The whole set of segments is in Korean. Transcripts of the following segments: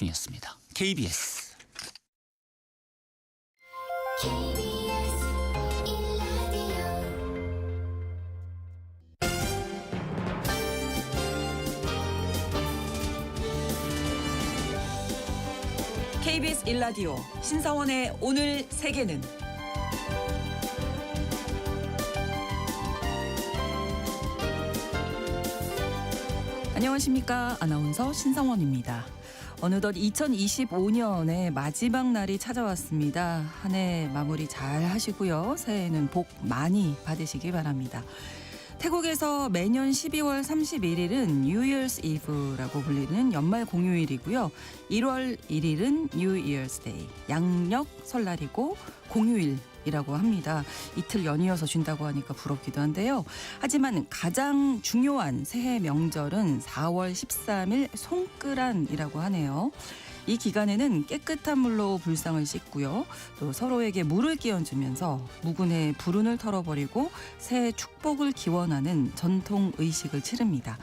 이었습니다. KBS. KBS 1라디오 신성원의 오늘 세계는 안녕하십니까. 아나운서 신성원입니다. 어느덧 2025년의 마지막 날이 찾아왔습니다. 한 해 마무리 잘 하시고요. 새해에는 복 많이 받으시기 바랍니다. 태국에서 매년 12월 31일은 New Year's Eve라고 불리는 연말 공휴일이고요. 1월 1일은 New Year's Day, 양력 설날이고 공휴일이라고 합니다. 이틀 연이어서 쉰다고 하니까 부럽기도 한데요. 하지만 가장 중요한 새해 명절은 4월 13일 송끄란이라고 하네요. 이 기간에는 깨끗한 물로 불상을 씻고요. 또 서로에게 물을 끼얹으면서 묵은 해의 불운을 털어버리고 새해 축복을 기원하는 전통 의식을 치릅니다.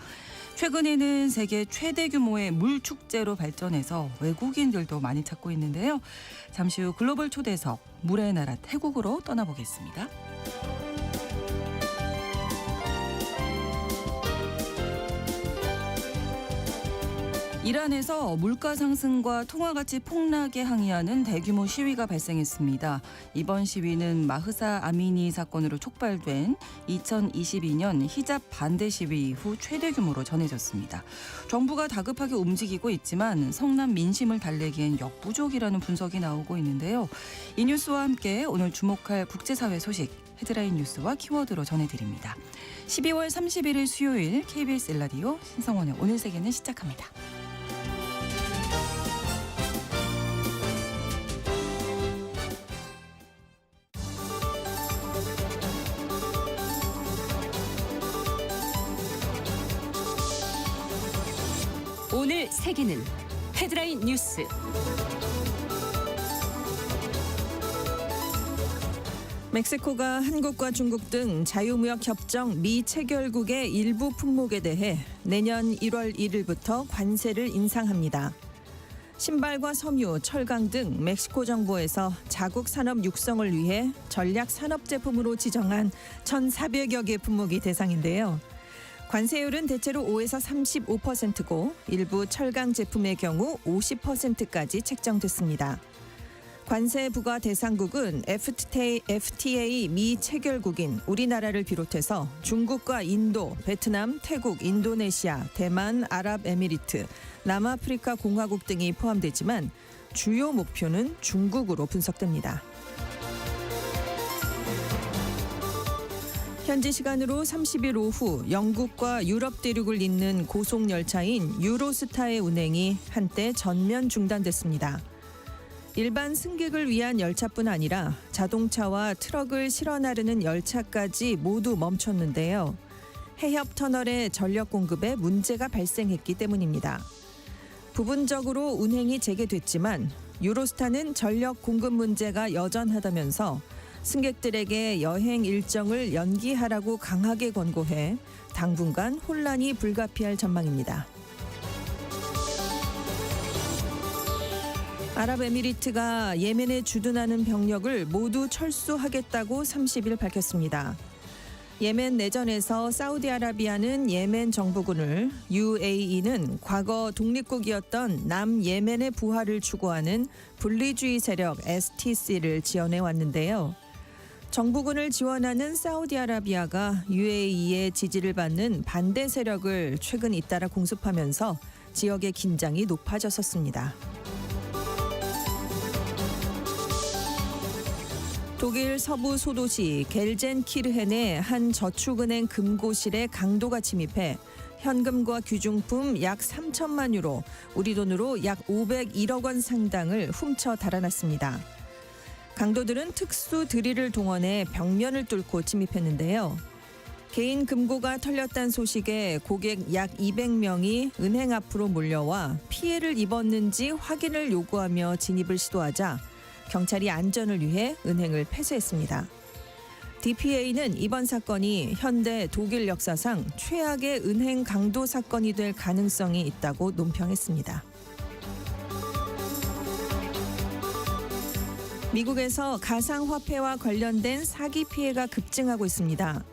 최근에는 세계 최대 규모의 물 축제로 발전해서 외국인들도 많이 찾고 있는데요. 잠시 후 글로벌 초대석 물의 나라 태국으로 떠나보겠습니다. 이란에서 물가 상승과 통화가치 폭락에 항의하는 대규모 시위가 발생했습니다. 이번 시위는 마흐사 아미니 사건으로 촉발된 2022년 히잡 반대 시위 이후 최대 규모로 전해졌습니다. 정부가 다급하게 움직이고 있지만 성남 민심을 달래기엔 역부족이라는 분석이 나오고 있는데요. 이 뉴스와 함께 오늘 주목할 국제사회 소식 헤드라인 뉴스와 키워드로 전해드립니다. 12월 31일 수요일 KBS 1라디오 신성원의 오늘 세계는 시작합니다. 오늘 세계는 헤드라인 뉴스. 멕시코가 한국과 중국 등 자유무역협정 미체결국의 일부 품목에 대해 내년 1월 1일부터 관세를 인상합니다. 신발과 섬유, 철강 등 멕시코 정부에서 자국 산업 육성을 위해 전략 산업 제품으로 지정한 1,400여 개 품목이 대상인데요. 관세율은 대체로 5에서 35%고 일부 철강 제품의 경우 50%까지 책정됐습니다. 관세 부과 대상국은 FTA 미체결국인 우리나라를 비롯해서 중국과 인도, 베트남, 태국, 인도네시아, 대만, 아랍에미리트, 남아프리카 공화국 등이 포함되지만 주요 목표는 중국으로 분석됩니다. 현지 시간으로 30일 오후 영국과 유럽 대륙을 잇는 고속열차인 유로스타의 운행이 한때 전면 중단됐습니다. 일반 승객을 위한 열차뿐 아니라 자동차와 트럭을 실어 나르는 열차까지 모두 멈췄는데요. 해협 터널의 전력 공급에 문제가 발생했기 때문입니다. 부분적으로 운행이 재개됐지만 유로스타는 전력 공급 문제가 여전하다면서 승객들에게 여행 일정을 연기하라고 강하게 권고해 당분간 혼란이 불가피할 전망입니다. 아랍에미리트가 예멘에 주둔하는 병력을 모두 철수하겠다고 30일 밝혔습니다. 예멘 내전에서 사우디아라비아는 예멘 정부군을, UAE는 과거 독립국이었던 남예멘의 부활을 추구하는 분리주의 세력 STC를 지원해 왔는데요. 정부군을 지원하는 사우디아라비아가 UAE의 지지를 받는 반대 세력을 최근 잇따라 공습하면서 지역의 긴장이 높아졌었습니다. 독일 서부 소도시 겔젠키르헨의 한 저축은행 금고실에 강도가 침입해 현금과 귀중품 약 3천만 유로, 우리 돈으로 약 501억 원 상당을 훔쳐 달아났습니다. 강도들은 특수 드릴을 동원해 벽면을 뚫고 침입했는데요. 개인 금고가 털렸다는 소식에 고객 약 200명이 은행 앞으로 몰려와 피해를 입었는지 확인을 요구하며 진입을 시도하자 경찰이 안전을 위해 은행을 폐쇄했습니다. DPA는 이번 사건이 현대 독일 역사상 최악의 은행 강도 사건이 될 가능성이 있다고 논평했습니다. 미국에서 가상화폐와 관련된 사기 피해가 급증하고 있습니다.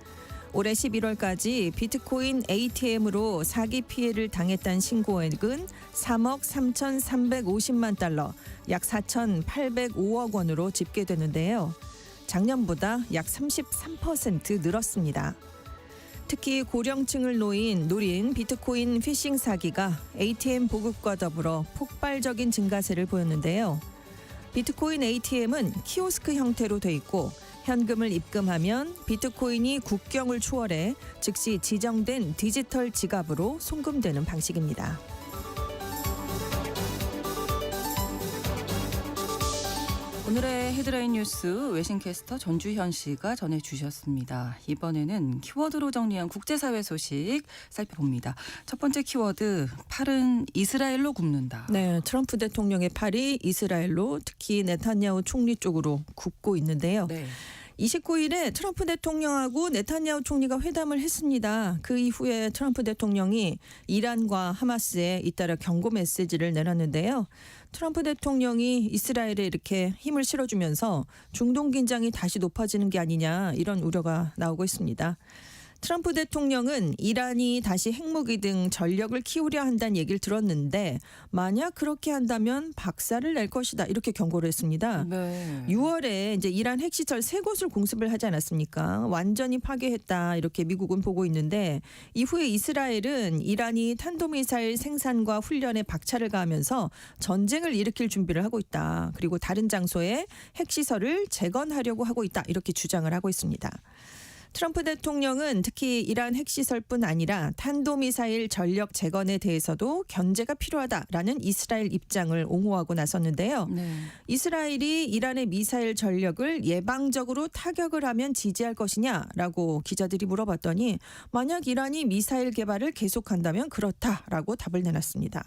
올해 11월까지 비트코인 ATM으로 사기 피해를 당했다는 신고액은 3억 3,350만 달러, 약 4,805억 원으로 집계되는데요. 작년보다 약 33% 늘었습니다. 특히 고령층을 노린 비트코인 피싱 사기가 ATM 보급과 더불어 폭발적인 증가세를 보였는데요. 비트코인 ATM은 키오스크 형태로 돼 있고 현금을 입금하면 비트코인이 국경을 초월해 즉시 지정된 디지털 지갑으로 송금되는 방식입니다. 오늘의 헤드라인 뉴스 외신캐스터 전주현 씨가 전해주셨습니다. 이번에는 키워드로 정리한 국제사회 소식 살펴봅니다. 첫 번째 키워드, 팔은 이스라엘로 굽는다. 네, 트럼프 대통령의 팔이 이스라엘로 특히 네타냐후 총리 쪽으로 굽고 있는데요. 네. 29일에 트럼프 대통령하고 네타냐후 총리가 회담을 했습니다. 그 이후에 트럼프 대통령이 이란과 하마스에 잇따라 경고 메시지를 내놨는데요. 트럼프 대통령이 이스라엘에 이렇게 힘을 실어주면서 중동 긴장이 다시 높아지는 게 아니냐 이런 우려가 나오고 있습니다. 트럼프 대통령은 이란이 다시 핵무기 등 전력을 키우려 한다는 얘기를 들었는데 만약 그렇게 한다면 박살을 낼 것이다 이렇게 경고를 했습니다. 네. 6월에 이제 이란 핵시설 3곳을 공습을 하지 않았습니까? 완전히 파괴했다 이렇게 미국은 보고 있는데 이후에 이스라엘은 이란이 탄도미사일 생산과 훈련에 박차를 가하면서 전쟁을 일으킬 준비를 하고 있다. 그리고 다른 장소에 핵시설을 재건하려고 하고 있다 이렇게 주장을 하고 있습니다. 트럼프 대통령은 특히 이란 핵시설뿐 아니라 탄도미사일 전력 재건에 대해서도 견제가 필요하다라는 이스라엘 입장을 옹호하고 나섰는데요. 네. 이스라엘이 이란의 미사일 전력을 예방적으로 타격을 하면 지지할 것이냐라고 기자들이 물어봤더니 만약 이란이 미사일 개발을 계속한다면 그렇다라고 답을 내놨습니다.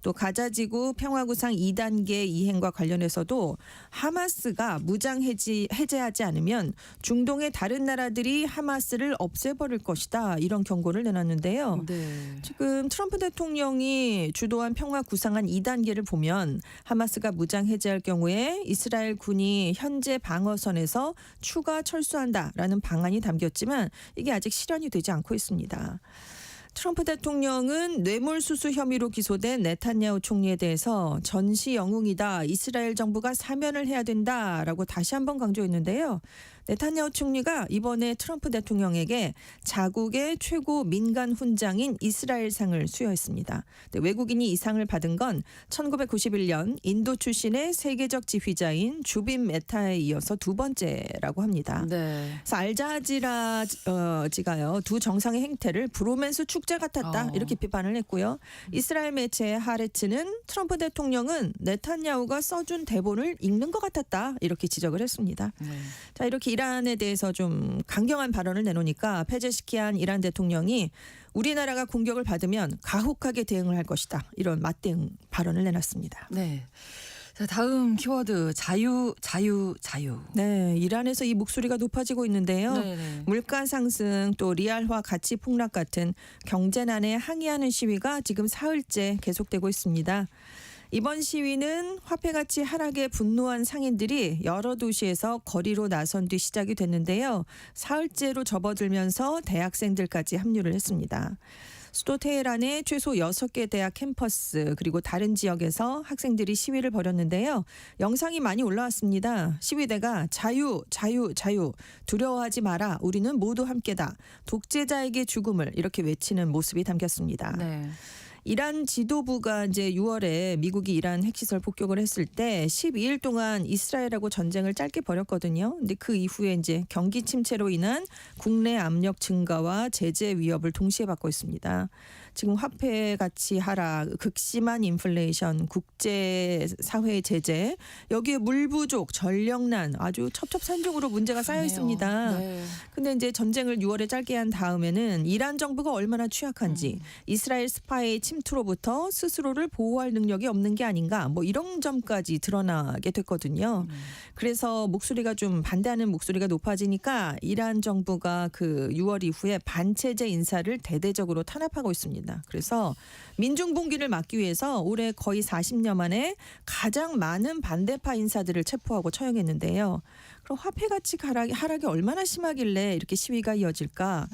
또 가자지구 평화구상 2단계 이행과 관련해서도 하마스가 무장 해제하지 않으면 중동의 다른 나라들이 하마스를 없애버릴 것이다 이런 경고를 내놨는데요. 네. 지금 트럼프 대통령이 주도한 평화 구상안 2단계를 보면 하마스가 무장 해제할 경우에 이스라엘 군이 현재 방어선에서 추가 철수한다라는 방안이 담겼지만 이게 아직 실현이 되지 않고 있습니다. 트럼프 대통령은 뇌물수수 혐의로 기소된 네타냐후 총리에 대해서 전시 영웅이다. 이스라엘 정부가 사면을 해야 된다라고 다시 한번 강조했는데요. 네타냐후 총리가 이번에 트럼프 대통령에게 자국의 최고 민간 훈장인 이스라엘상을 수여했습니다. 외국인이 이 상을 받은 건 1991년 인도 출신의 세계적 지휘자인 주빈 메타에 이어서 두 번째라고 합니다. 네. 그래서 알자지라지가요 두 정상의 행태를 브로맨스 축제 같았다 이렇게 비판을 했고요. 이스라엘 매체 하레츠는 트럼프 대통령은 네타냐후가 써준 대본을 읽는 것 같았다 이렇게 지적을 했습니다. 네. 자 이렇게 이란에 대해서 좀 강경한 발언을 내놓으니까 페제시키안 이란 대통령이 우리나라가 공격을 받으면 가혹하게 대응을 할 것이다 이런 맞대응 발언을 내놨습니다. 네. 자, 다음 키워드, 자유. 네, 이란에서 이 목소리가 높아지고 있는데요. 네네. 물가 상승 또 리알화 가치 폭락 같은 경제난에 항의하는 시위가 지금 사흘째 계속되고 있습니다. 이번 시위는 화폐 가치 하락에 분노한 상인들이 여러 도시에서 거리로 나선 뒤 시작이 됐는데요. 사흘째로 접어들면서 대학생들까지 합류를 했습니다. 수도 테헤란의 최소 6개 대학 캠퍼스 그리고 다른 지역에서 학생들이 시위를 벌였는데요. 영상이 많이 올라왔습니다. 시위대가 자유, 자유, 자유, 두려워하지 마라, 우리는 모두 함께다, 독재자에게 죽음을 이렇게 외치는 모습이 담겼습니다. 네. 이란 지도부가 이제 6월에 미국이 이란 핵시설 폭격을 했을 때 12일 동안 이스라엘하고 전쟁을 짧게 벌였거든요. 근데 그 이후에 이제 경기 침체로 인한 국내 압력 증가와 제재 위협을 동시에 받고 있습니다. 지금 화폐 가치 하락, 극심한 인플레이션, 국제 사회 제재, 여기에 물 부족, 전력난 아주 첩첩산중으로 문제가 쌓여 있습니다. 네. 근데 이제 전쟁을 6월에 짧게 한 다음에는 이란 정부가 얼마나 취약한지, 이스라엘 스파이의 침투로부터 스스로를 보호할 능력이 없는 게 아닌가, 뭐 이런 점까지 드러나게 됐거든요. 그래서 목소리가 좀 반대하는 목소리가 높아지니까 이란 정부가 그 6월 이후에 반체제 인사를 대대적으로 탄압하고 있습니다. 있습니다. 그래서 민중봉기를 막기 위해서 올해 거의 40년 만에 가장 많은 반대파 인사들을 체포하고 처형했는데요. 그럼 화폐 가치 하락이 얼마나 심하길래 이렇게 시위가 이어질까?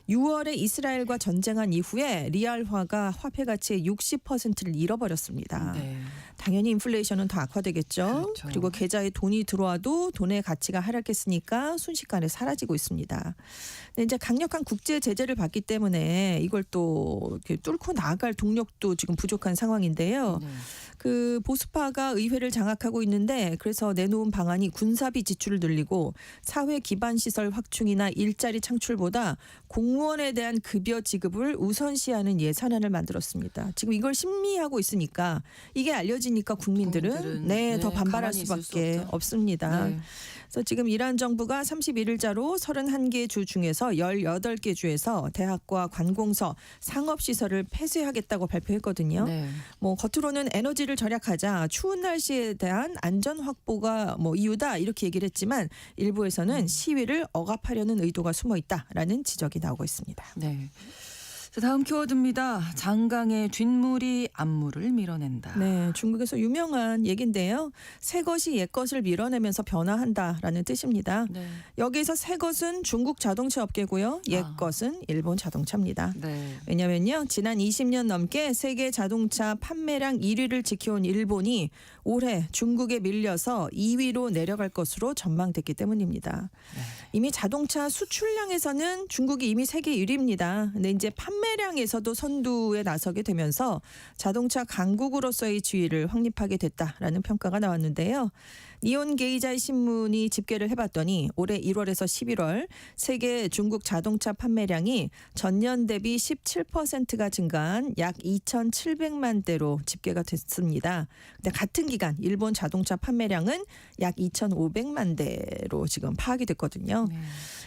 6월에 이스라엘과 전쟁한 이후에 리알화가 화폐 가치의 60%를 잃어버렸습니다. 네. 당연히 인플레이션은 더 악화되겠죠. 그렇죠. 그리고 계좌에 돈이 들어와도 돈의 가치가 하락했으니까 순식간에 사라지고 있습니다. 근데 이제 강력한 국제 제재를 받기 때문에 이걸 또 이렇게 뚫고 나갈 동력도 지금 부족한 상황인데요. 네. 그 보수파가 의회를 장악하고 있는데 그래서 내놓은 방안이 군사비 지출을 늘리고 사회 기반 시설 확충이나 일자리 창출보다 공무원에 대한 급여 지급을 우선시하는 예산안을 만들었습니다. 지금 이걸 심의하고 있으니까 이게 알려지니까 국민들은 더 반발할 가만히 있을 수밖에 수 없죠. 없습니다. 네. 그래서 지금 이란 정부가 31일자로 31개 주 중에서 18개 주에서 대학과 관공서, 상업시설을 폐쇄하겠다고 발표했거든요. 네. 뭐 겉으로는 에너지를 절약하자 추운 날씨에 대한 안전 확보가 뭐 이유다 이렇게 얘기를 했지만 일부에서는 시위를 억압하려는 의도가 숨어 있다라는 지적이 나오고 있습니다. 네. 자, 다음 키워드입니다. 장강의 뒷물이 앞물을 밀어낸다. 네, 중국에서 유명한 얘긴데요. 새 것이 옛 것을 밀어내면서 변화한다라는 뜻입니다. 네. 여기서 새 것은 중국 자동차 업계고요. 옛 아. 것은 일본 자동차입니다. 네. 왜냐면요. 지난 20년 넘게 세계 자동차 판매량 1위를 지켜온 일본이 올해 중국에 밀려서 2위로 내려갈 것으로 전망됐기 때문입니다. 네. 이미 자동차 수출량에서는 중국이 이미 세계 1위입니다. 근데 이제 판매량에서도 선두에 나서게 되면서 자동차 강국으로서의 지위를 확립하게 됐다라는 평가가 나왔는데요. 니온 게이자이 신문이 집계를 해봤더니 올해 1월에서 11월 세계 중국 자동차 판매량이 전년 대비 17%가 증가한 약 2,700만 대로 집계가 됐습니다. 근데 같은 기간 일본 자동차 판매량은 약 2,500만 대로 지금 파악이 됐거든요. 네.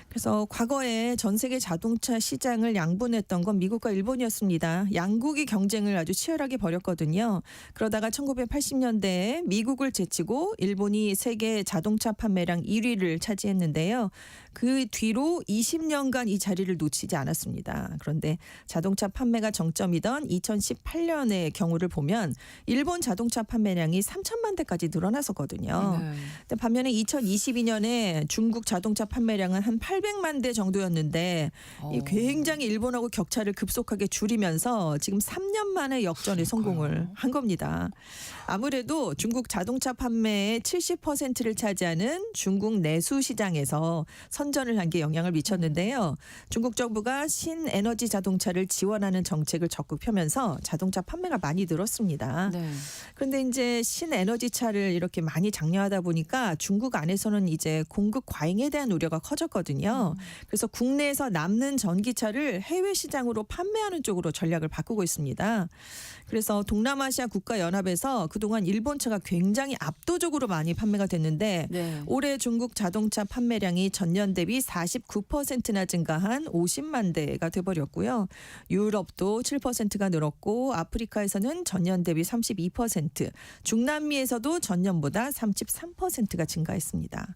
그래서 과거에 전 세계 자동차 시장을 양분했던 건 미국과 일본이었습니다. 양국이 경쟁을 아주 치열하게 벌였거든요. 그러다가 1980년대에 미국을 제치고 일본이 세계 자동차 판매량 1위를 차지했는데요. 그 뒤로 20년간 이 자리를 놓치지 않았습니다. 그런데 자동차 판매가 정점이던 2018년의 경우를 보면 일본 자동차 판매량이 3천만 대까지 늘어났었거든요. 네. 근데 반면에 2022년에 중국 자동차 판매량은 한 800만 대 정도였는데 이 굉장히 일본하고 격차를 급속하게 줄이면서 지금 3년 만에 역전에 성공을 한 겁니다. 아무래도 중국 자동차 판매의 70%를 차지하는 중국 내수 시장에서 선전을 한 게 영향을 미쳤는데요. 중국 정부가 신에너지 자동차를 지원하는 정책을 적극 펴면서 자동차 판매가 많이 늘었습니다. 네. 그런데 이제 신에너지 차를 이렇게 많이 장려하다 보니까 중국 안에서는 이제 공급 과잉에 대한 우려가 커졌거든요. 그래서 국내에서 남는 전기차를 해외 시장으로 판매하는 쪽으로 전략을 바꾸고 있습니다. 그래서 동남아시아 국가연합에서 그동안 일본차가 굉장히 압도적으로 많이 판매가 됐는데 네. 올해 중국 자동차 판매량이 전년 대비 49%나 증가한 50만 대가 돼버렸고요. 유럽도 7%가 늘었고 아프리카에서는 전년 대비 32%, 중남미에서도 전년보다 33%가 증가했습니다.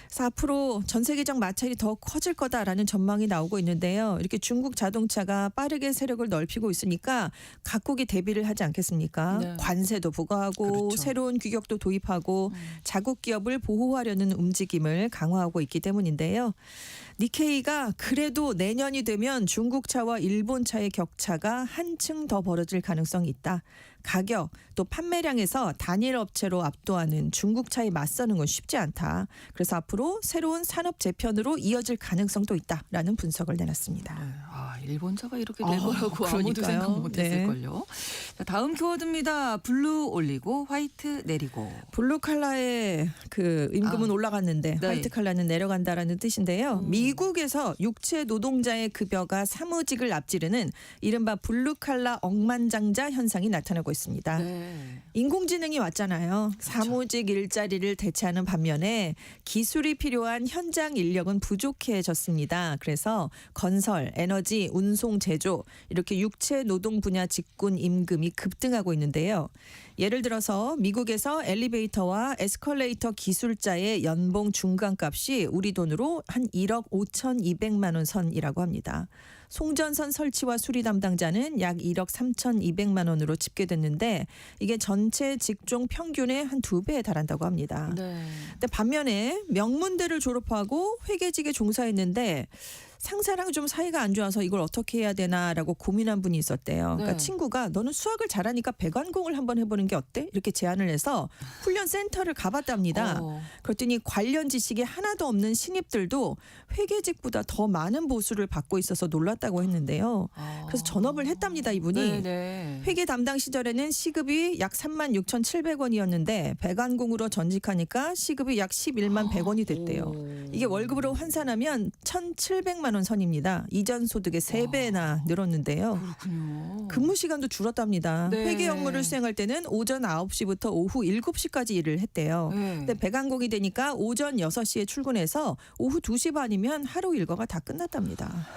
그래서 앞으로 전 세계적 마찰이 더 커질 거다라는 전망이 나오고 있는데요. 이렇게 중국 자동차가 빠르게 세력을 넓히고 있으니까 각국이 대비를 하지 않겠습니까? 네. 관세도 부과하고 그렇죠. 새로운 규격도 도입하고 자국 기업을 보호하려는 움직임을 강화하고 있기 때문인데요. 니케이가 그래도 내년이 되면 중국차와 일본차의 격차가 한층 더 벌어질 가능성이 있다. 가격 또 판매량에서 단일 업체로 압도하는 중국차에 맞서는 건 쉽지 않다. 그래서 앞으로 새로운 산업 재편으로 이어질 가능성도 있다라는 분석을 내놨습니다. 네. 일본차가 이렇게 될 거라고 아무도 그러니까요. 생각 못했을걸요. 자, 다음 키워드입니다. 블루 올리고 화이트 내리고. 블루 칼라의 그 임금은 올라갔는데 네. 화이트 칼라는 내려간다라는 뜻인데요. 미국에서 육체 노동자의 급여가 사무직을 앞지르는 이른바 블루 칼라 억만장자 현상이 나타나고 있습니다. 네. 인공지능이 왔잖아요. 사무직 일자리를 대체하는 반면에 기술이 필요한 현장 인력은 부족해졌습니다. 그래서 건설, 에너지, 운송, 제조 이렇게 육체 노동 분야 직군 임금이 급등하고 있는데요. 예를 들어서 미국에서 엘리베이터와 에스컬레이터 기술자의 연봉 중간값이 우리 돈으로 한 1억 5,200만 원 선이라고 합니다. 송전선 설치와 수리 담당자는 약 1억 3,200만 원으로 집계됐는데 이게 전체 직종 평균의 한 2배에 달한다고 합니다. 네. 근데 반면에 명문대를 졸업하고 회계직에 종사했는데 상사랑 좀 사이가 안 좋아서 이걸 어떻게 해야 되나라고 고민한 분이 있었대요. 그러니까 네. 친구가 너는 수학을 잘하니까 배관공을 한번 해보는 게 어때? 이렇게 제안을 해서 훈련 센터를 가봤답니다. 그랬더니 관련 지식이 하나도 없는 신입들도 회계직보다 더 많은 보수를 받고 있어서 놀랐다고 했는데요. 그래서 전업을 했답니다, 이분이. 네네. 회계 담당 시절에는 시급이 약 36,700원이었는데 배관공으로 전직하니까 시급이 약 11만 100원이 됐대요. 이게 월급으로 환산하면 1,700만 원 선입니다. 이전 소득의 3배나 늘었는데요. 그렇군요. 근무 시간도 줄었답니다. 네. 회계 업무를 수행할 때는 오전 9시부터 오후 7시까지 일을 했대요. 네. 근데 배관공이 되니까 오전 6시에 출근해서 오후 2시 반이면 하루 일과가 다 끝났답니다.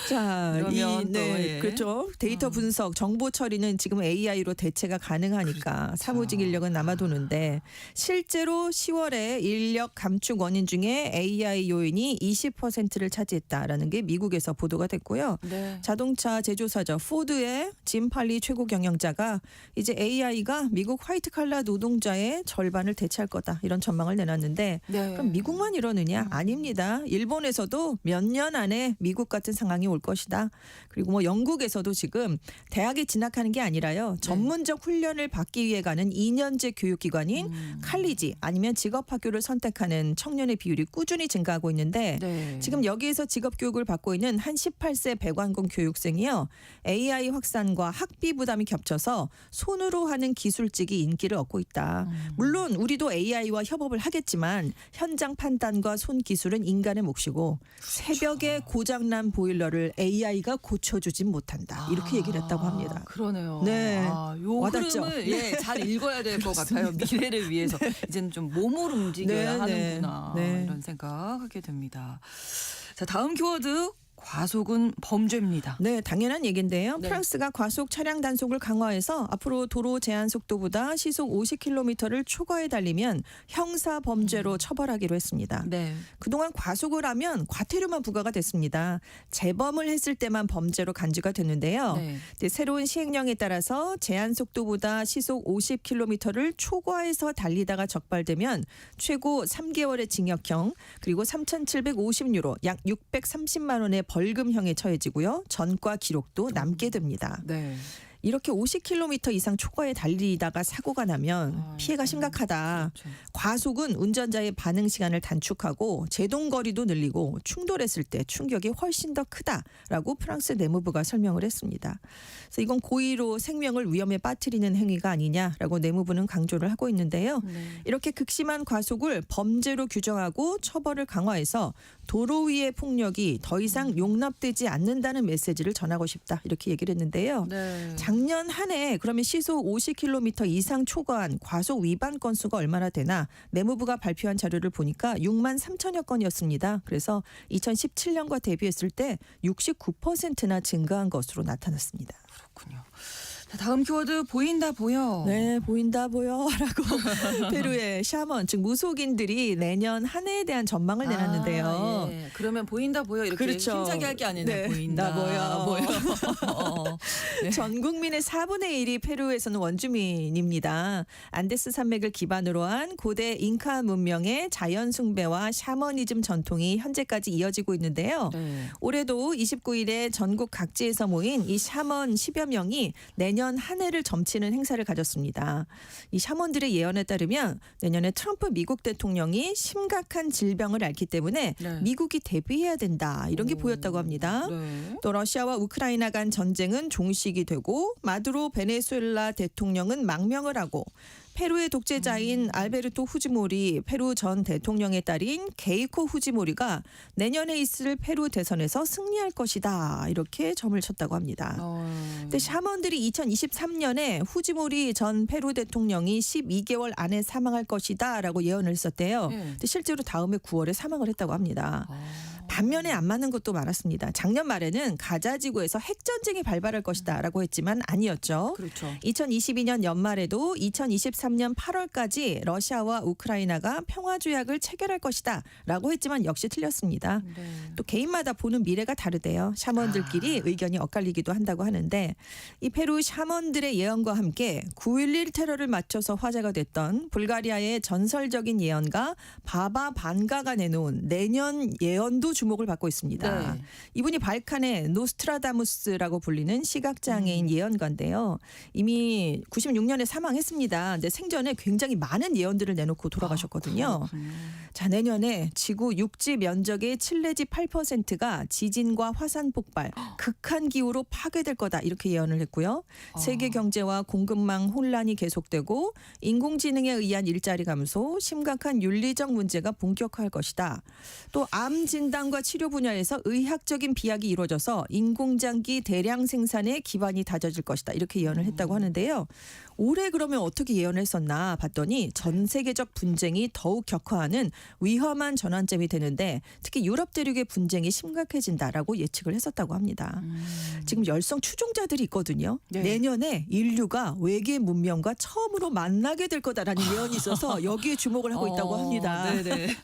자, 그러면 또, 네, 예. 그렇죠. 데이터 분석, 정보 처리는 지금 AI로 대체가 가능하니까 사무직 인력은 남아도는데 실제로 10월에 인력 감축 원인 중에 AI 요인이 20%를 차지했다라는 게 미국에서 보도가 됐고요. 네. 자동차 제조사죠. 포드의 짐 팔리 최고 경영자가 이제 AI가 미국 화이트 칼라 노동자의 절반을 대체할 거다 이런 전망을 내놨는데 네. 그럼 미국만 이러느냐? 아닙니다. 일본에서도 몇 년 안에 미국 같은 상황이 올 것이다. 그리고 뭐 영국에서도 지금 대학에 진학하는 게 아니라요. 전문적 훈련을 받기 위해 가는 2년제 교육기관인 칼리지 아니면 직업학교를 선택하는 청년의 비율이 꾸준히 증가하고 있는데 네. 지금 여기에서 직업교육을 받고 있는 한 18세 배관공 교육생이요. AI 확산과 학비 부담이 겹쳐서 손으로 하는 기술직이 인기를 얻고 있다. 물론 우리도 AI와 협업을 하겠지만 현장 판단과 손 기술은 인간의 몫이고 새벽에 고장난 보일러를 AI가 고쳐주진 못한다. 이렇게 얘기를 했다고 합니다. 그러네요. 네. 요 와닿죠? 흐름을 예, 잘 읽어야 될 것 같아요. 미래를 위해서 이제는 좀 몸으로 움직여야 네, 네. 하는구나 네. 이런 생각하게 됩니다. 자, 다음 키워드 과속은 범죄입니다. 네, 당연한 얘기인데요. 네. 프랑스가 과속 차량 단속을 강화해서 앞으로 도로 제한 속도보다 시속 50km를 초과해 달리면 형사 범죄로 처벌하기로 했습니다. 네. 그동안 과속을 하면 과태료만 부과가 됐습니다. 재범을 했을 때만 범죄로 간주가 됐는데요. 네. 근데 새로운 시행령에 따라서 제한 속도보다 시속 50km를 초과해서 달리다가 적발되면 최고 3개월의 징역형 그리고 3,750유로 약 630만 원의 벌금형에 처해지고요. 전과 기록도 남게 됩니다. 네. 이렇게 50km 이상 초과에 달리다가 사고가 나면 피해가 심각하다. 그렇죠. 과속은 운전자의 반응 시간을 단축하고 제동 거리도 늘리고 충돌했을 때 충격이 훨씬 더 크다라고 프랑스 내무부가 설명을 했습니다. 그래서 이건 고의로 생명을 위험에 빠뜨리는 행위가 아니냐라고 내무부는 강조를 하고 있는데요. 이렇게 극심한 과속을 범죄로 규정하고 처벌을 강화해서 도로 위의 폭력이 더 이상 용납되지 않는다는 메시지를 전하고 싶다. 이렇게 얘기를 했는데요. 네. 작년 한 해 그러면 시속 50km 이상 초과한 과속 위반 건수가 얼마나 되나 내무부가 발표한 자료를 보니까 6만 3천여 건이었습니다. 그래서 2017년과 대비했을 때 69%나 증가한 것으로 나타났습니다. 그렇군요. 자, 다음 키워드 보인다 보여. 네, 보인다 보여라고 페루의 샤먼 즉 무속인들이 내년 한 해에 대한 전망을 내놨는데요. 예. 그러면 보인다 보여 이렇게 그렇죠. 힘차게 할 게 아니네. 네. 보인다 나 보여. 네. 전 국민의 4분의 1이 페루에서는 원주민입니다. 안데스 산맥을 기반으로 한 고대 잉카 문명의 자연 숭배와 샤머니즘 전통이 현재까지 이어지고 있는데요. 네. 올해도 29일에 전국 각지에서 모인 이 샤먼 10여 명이 내년 한 해를 점치는 행사를 가졌습니다. 이 샤먼들의 예언에 따르면 내년에 트럼프 미국 대통령이 심각한 질병을 앓기 때문에 네. 미국이 대비해야 된다. 이런 게 보였다고 합니다. 네. 또 러시아와 우크라이나 간 전쟁은 종식이 되고 마두로 베네수엘라 대통령은 망명을 하고 페루의 독재자인 알베르토 후지모리 페루 전 대통령의 딸인 게이코 후지모리가 내년에 있을 페루 대선에서 승리할 것이다. 이렇게 점을 쳤다고 합니다. 근데 샤먼들이 2023년에 후지모리 전 페루 대통령이 12개월 안에 사망할 것이다라고 예언을 했었대요. 네. 근데 실제로 다음해 9월에 사망을 했다고 합니다. 반면에 안 맞는 것도 많았습니다. 작년 말에는 가자 지구에서 핵전쟁이 발발할 것이다라고 했지만 아니었죠. 그렇죠. 2022년 연말에도 2024 2023년 8월까지 러시아와 우크라이나가 평화조약을 체결할 것이다라고 했지만 역시 틀렸습니다. 네. 또 개인마다 보는 미래가 다르대요. 샤먼들끼리 의견이 엇갈리기도 한다고 하는데 이 페루 샤먼들의 예언과 함께 9.11 테러를 맞춰서 화제가 됐던 불가리아의 전설적인 예언가 바바 반가가 내놓은 내년 예언도 주목을 받고 있습니다. 네. 이분이 발칸의 노스트라다무스라고 불리는 시각장애인 예언가인데요. 이미 96년에 사망했습니다. 근데 생전에 굉장히 많은 예언들을 내놓고 돌아가셨거든요. 자, 내년에 지구 육지 면적의 7 내지 8%가 지진과 화산 폭발, 극한 기후로 파괴될 거다 이렇게 예언을 했고요. 세계 경제와 공급망 혼란이 계속되고 인공지능에 의한 일자리 감소, 심각한 윤리적 문제가 본격화할 것이다. 또 암 진단과 치료 분야에서 의학적인 비약이 이루어져서 인공장기 대량 생산의 기반이 다져질 것이다. 이렇게 예언을 했다고 하는데요. 올해 그러면 어떻게 예언을 했었나 봤더니 전 세계적 분쟁이 더욱 격화하는 위험한 전환점이 되는데 특히 유럽 대륙의 분쟁이 심각해진다라고 예측을 했었다고 합니다. 지금 열성 추종자들이 있거든요. 네. 내년에 인류가 외계 문명과 처음으로 만나게 될 거다라는 예언이 있어서 여기에 주목을 하고 있다고 합니다. 네네.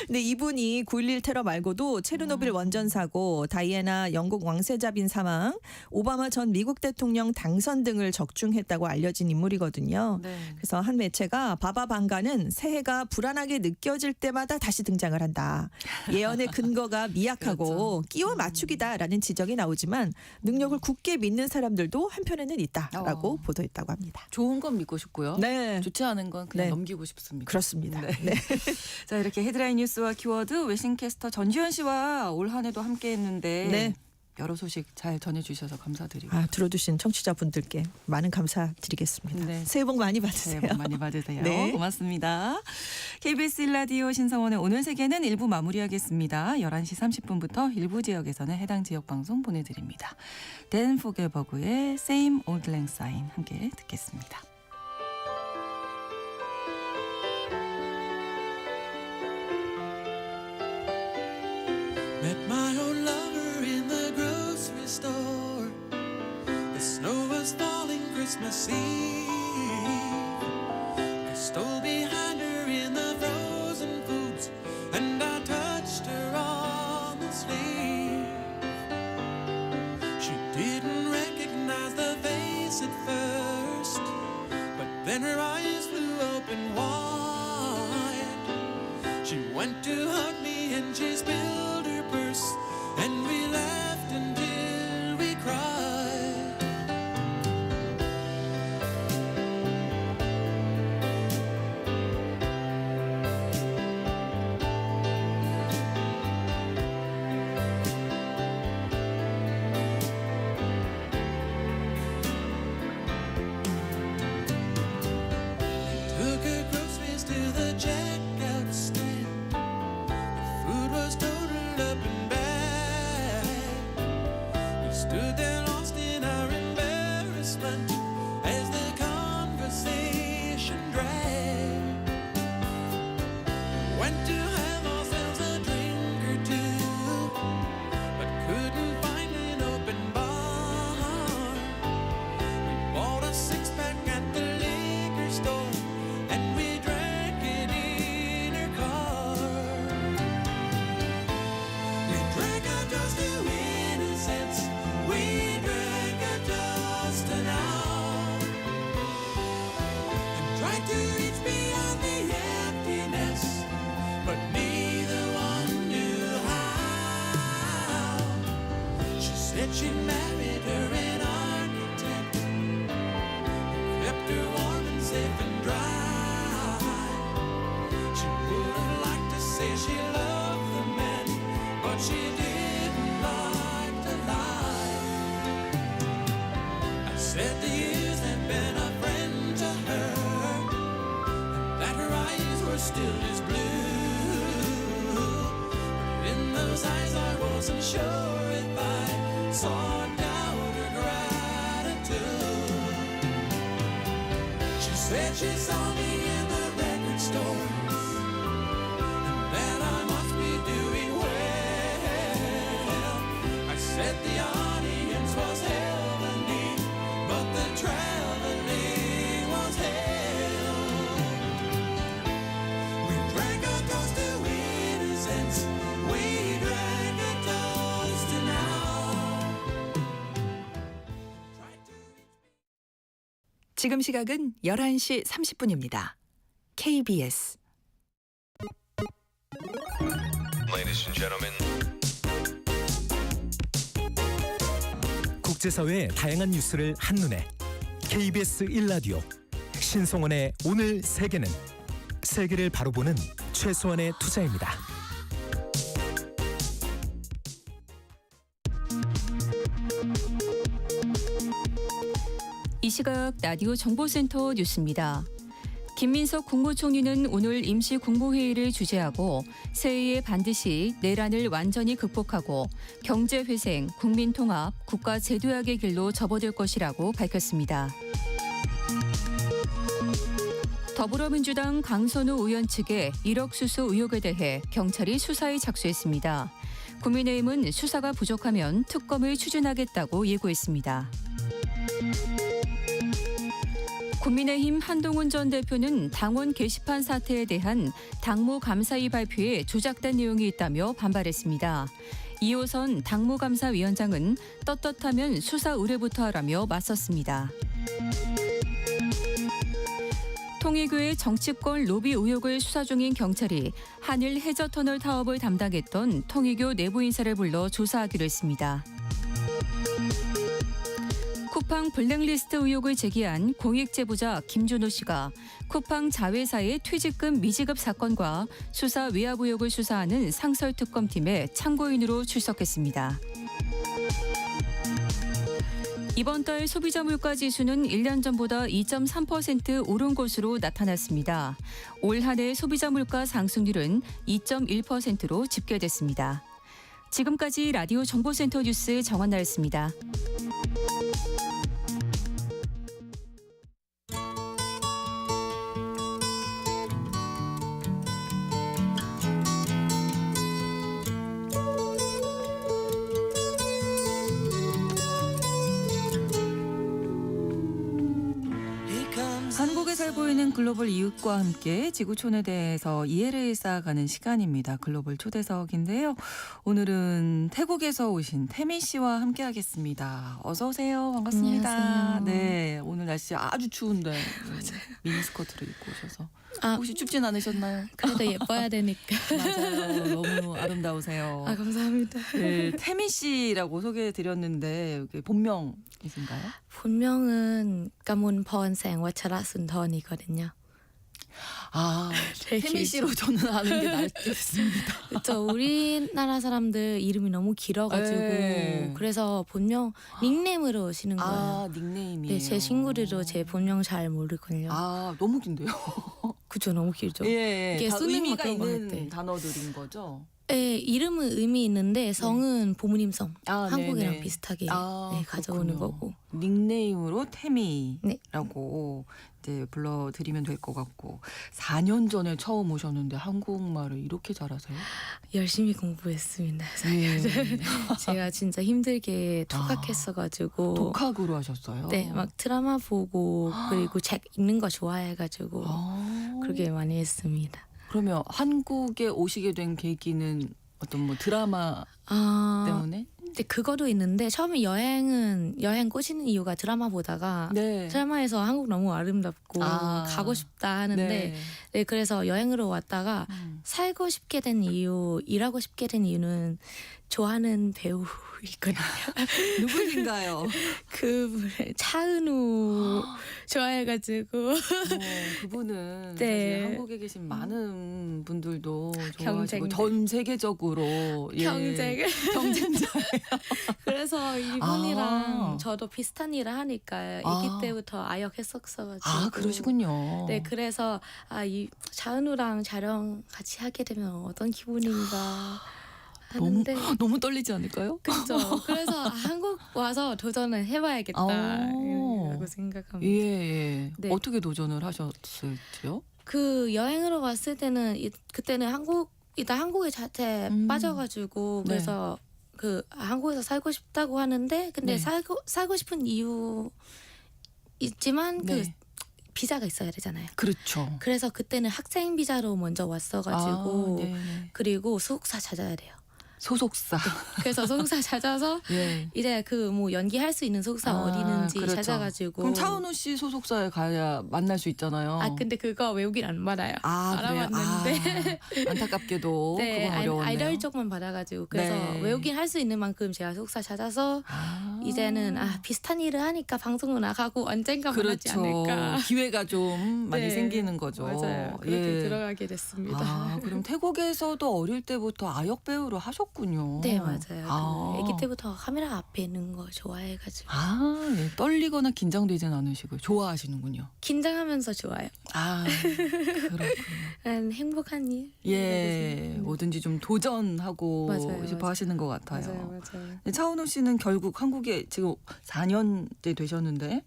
근데 이분이 9.11 테러 말고도 체르노빌 원전 사고, 다이애나 영국 왕세자빈 사망, 오바마 전 미국 대통령 당선 등을 적중했다고 알려진 인물이거든요. 네. 그래서 한 매체가 바바 반가는 새해가 불안하게 느껴질 때마다 다시 등장을 한다. 예언의 근거가 미약하고 그렇죠. 끼워 맞추기다라는 지적이 나오지만 능력을 굳게 믿는 사람들도 한편에는 있다라고 보도했다고 합니다. 좋은 건 믿고 싶고요. 네. 좋지 않은 건 그냥 네. 넘기고 싶습니다. 그렇습니다. 네. 네. 자, 이렇게 헤드라인 뉴스와 키워드 외신캐스터 전지현 씨와 올 한 해도 함께했는데 네. 여러 소식 잘 전해주셔서 감사드리고 들어주신 청취자분들께 많은 감사드리겠습니다. 네. 새해 복 많이 새해 받으세요. 복 많이 받으세요. 네. 고맙습니다. KBS 1라디오 신성원의 오늘 세계는 1부 마무리하겠습니다. 11시 30분부터 일부 지역에서는 해당 지역 방송 보내드립니다. 댄 포겔버그의 Same Old Lang Syne 함께 듣겠습니다. Met my old lover in the grocery store. The snow was falling Christmas Eve. I stole behind her in the frozen foods and I touched her on the sleeve. She didn't recognize the face at first, but then her eyes flew open wide. She went to hug me and she spilled her purse, and we laughed until we cried. Took her groceries to the checkout stand. The food was totaled up and bad. We stood there lost in our embarrassment as the conversation dragged. Went to have ourselves a drink or two, but couldn't find an open bar. We bought a six-pack at the liquor store, and we drank it in her car. We drank our toast to innocence. We drank our toast to now. And tried to reach beyond the emptiness, but neither one knew how. She said she married her an architect, kept her warm and safe and dry. She would have liked to say she loved the man, but she didn't like to lie. I said the years had been a friend to her, and that her eyes were still as blue. But in those eyes I wasn't sure if I saw doubt or gratitude. She said she saw me in the record store, and that I must be doing well. I said the audience was heavenly, but the traveling was hell. 지금 시각은 11시 30분입니다. KBS Ladies and gentlemen. 국제사회의 다양한 뉴스를 한눈에 KBS 1라디오 신성원의 오늘 세계는 세계를 바로 보는 최소한의 투자입니다. 이 시각 라디오 정보센터 뉴스입니다. 김민석 국무총리는 오늘 임시 국무회의를 주재하고 새해에 반드시 내란을 완전히 극복하고 경제회생, 국민통합, 국가 재도약의 길로 접어들 것이라고 밝혔습니다. 더불어민주당 강선우 의원 측의 1억 수수 의혹에 대해 경찰이 수사에 착수했습니다. 국민의힘은 수사가 부족하면 특검을 추진하겠다고 예고했습니다. 국민의힘 한동훈 전 대표는 당원 게시판 사태에 대한 당무 감사위 발표에 조작된 내용이 있다며 반발했습니다. 이호선 당무감사위원장은 떳떳하면 수사 의뢰부터 하라며 맞섰습니다. 통일교의 정치권 로비 의혹을 수사 중인 경찰이 한일 해저터널 사업을 담당했던 통일교 내부 인사를 불러 조사하기로 했습니다. 쿠팡 블랙리스트 의혹을 제기한 공익제보자 김준호 씨가 쿠팡 자회사의 퇴직금 미지급 사건과 수사 외압 의혹을 수사하는 상설특검팀의 참고인으로 출석했습니다. 이번 달 소비자 물가 지수는 1년 전보다 2.3% 오른 것으로 나타났습니다. 올 한 해 소비자 물가 상승률은 2.1%로 집계됐습니다. 지금까지 라디오 정보센터 뉴스 정원나였습니다. 한국에 살고 있는 글로벌 이웃과 함께 지구촌에 대해서 이해를 쌓아가는 시간입니다. 글로벌 초대석인데요. 오늘은 태국에서 오신 태미 씨와 함께하겠습니다. 어서 오세요. 반갑습니다. 안녕하세요. 네, 오늘 날씨 아주 추운데 미니스커트를 입고 오셔서 아, 혹시 춥진 않으셨나요? 그래도 예뻐야 되니까. 맞아요. 너무 아름다우세요. 아, 감사합니다. 네, 태미 씨라고 소개해드렸는데 본명이신가요? 본명은 까문펀생 와차라순턴이거든요. 아, 되게 태미 씨로 저는 아는 게 낫겠습니다. 그렇죠. 우리나라 사람들 이름이 너무 길어가지고 네. 그래서 본명 닉네임으로 쓰는 거예요. 아, 닉네임이에요. 네, 제 친구들도 제 본명 잘 모르거든요. 아, 너무 긴데요? 그죠, 너무 길죠. 예, 이게 다 쓰는 의미가 거 그런 거 있는 같아. 단어들인 거죠? 네, 이름은 의미 있는데 성은 부모님성. 아, 한국이랑 네네. 비슷하게 아, 네, 가져오는 그렇군요. 거고. 닉네임으로 네. 태미라고 이제 불러드리면 될 것 같고 4년 전에 처음 오셨는데 한국말을 이렇게 잘하세요? 열심히 공부했습니다. 네. 제가 진짜 힘들게 독학했어가지고 독학으로 하셨어요? 네, 막 드라마 보고 그리고 책 읽는 거 좋아해가지고 아, 그렇게 많이 했습니다. 그러면 한국에 오시게 된 계기는 어떤 뭐 드라마 때문에? 근데 그거도 있는데 처음에 여행 꽂히는 이유가 드라마 보다가 네. 드라마에서 한국 너무 아름답고 아. 가고 싶다 하는데 네, 그래서 여행으로 왔다가 살고 싶게 된 이유, 일하고 싶게 된 이유는 좋아하는 배우 있거든요. 누구신가요? 그 차은우 좋아해가지고 그분은 네. 사실 한국에 계신 많은 분들도 좋아하시고 경쟁자. 전 세계적으로 경쟁자예요. 그래서 이분이랑 아. 저도 비슷한 일을 하니까 아. 아기 때부터 아역했었어가지고 아, 그러시군요. 네, 그래서 이 차은우랑 촬영 같이 하게 되면 어떤 기분인가 하는데 너무 떨리지 않을까요? 그렇죠. 그래서 한국 와서 도전을 해봐야겠다 라고 생각합니다. 예. 네. 어떻게 도전을 하셨을지요? 그 여행으로 왔을 때는 그때는 한국에 자체 빠져가지고 네. 그래서 그 한국에서 살고 싶다고 하는데 근데 네. 살고 싶은 이유 있지만 그 네. 비자가 있어야 되잖아요. 그렇죠. 그래서 그때는 학생 비자로 먼저 왔어가지고 네. 그리고 소속사 찾아야 돼요. 소속사. 그래서 소속사 찾아서 예. 이제 그 뭐 연기할 수 있는 소속사 어디 있는지 그렇죠. 찾아가지고. 그럼 차은우 씨 소속사에 가야 만날 수 있잖아요. 아 근데 그거 외우긴 안 받아요. 그래요? 알아봤는데 안타깝게도 네, 그건 어려웠네요. 아이돌 쪽만 받아가지고 그래서 네. 외우긴 할 수 있는 만큼 제가 소속사 찾아서 이제는 비슷한 일을 하니까 방송을 나가고 언젠가 만나지 그렇죠. 않을까. 기회가 좀 많이 네, 생기는 거죠. 맞아요. 그렇게 예. 들어가게 됐습니다. 그럼 태국에서도 어릴 때부터 아역 배우를 하셨군요. 네 맞아요. 아. 그 아기 때부터 카메라 앞에 있는 거 좋아해가지고 예. 떨리거나 긴장되진 않으시고요. 좋아하시는군요. 긴장하면서 좋아요. 그렇군요. 행복한 일. 예, 뭐든지 좀 도전하고 맞아요, 싶어 맞아요. 하시는 것 같아요. 맞아요. 네, 차은우 씨는 결국 한국에 지금 4년째 되셨는데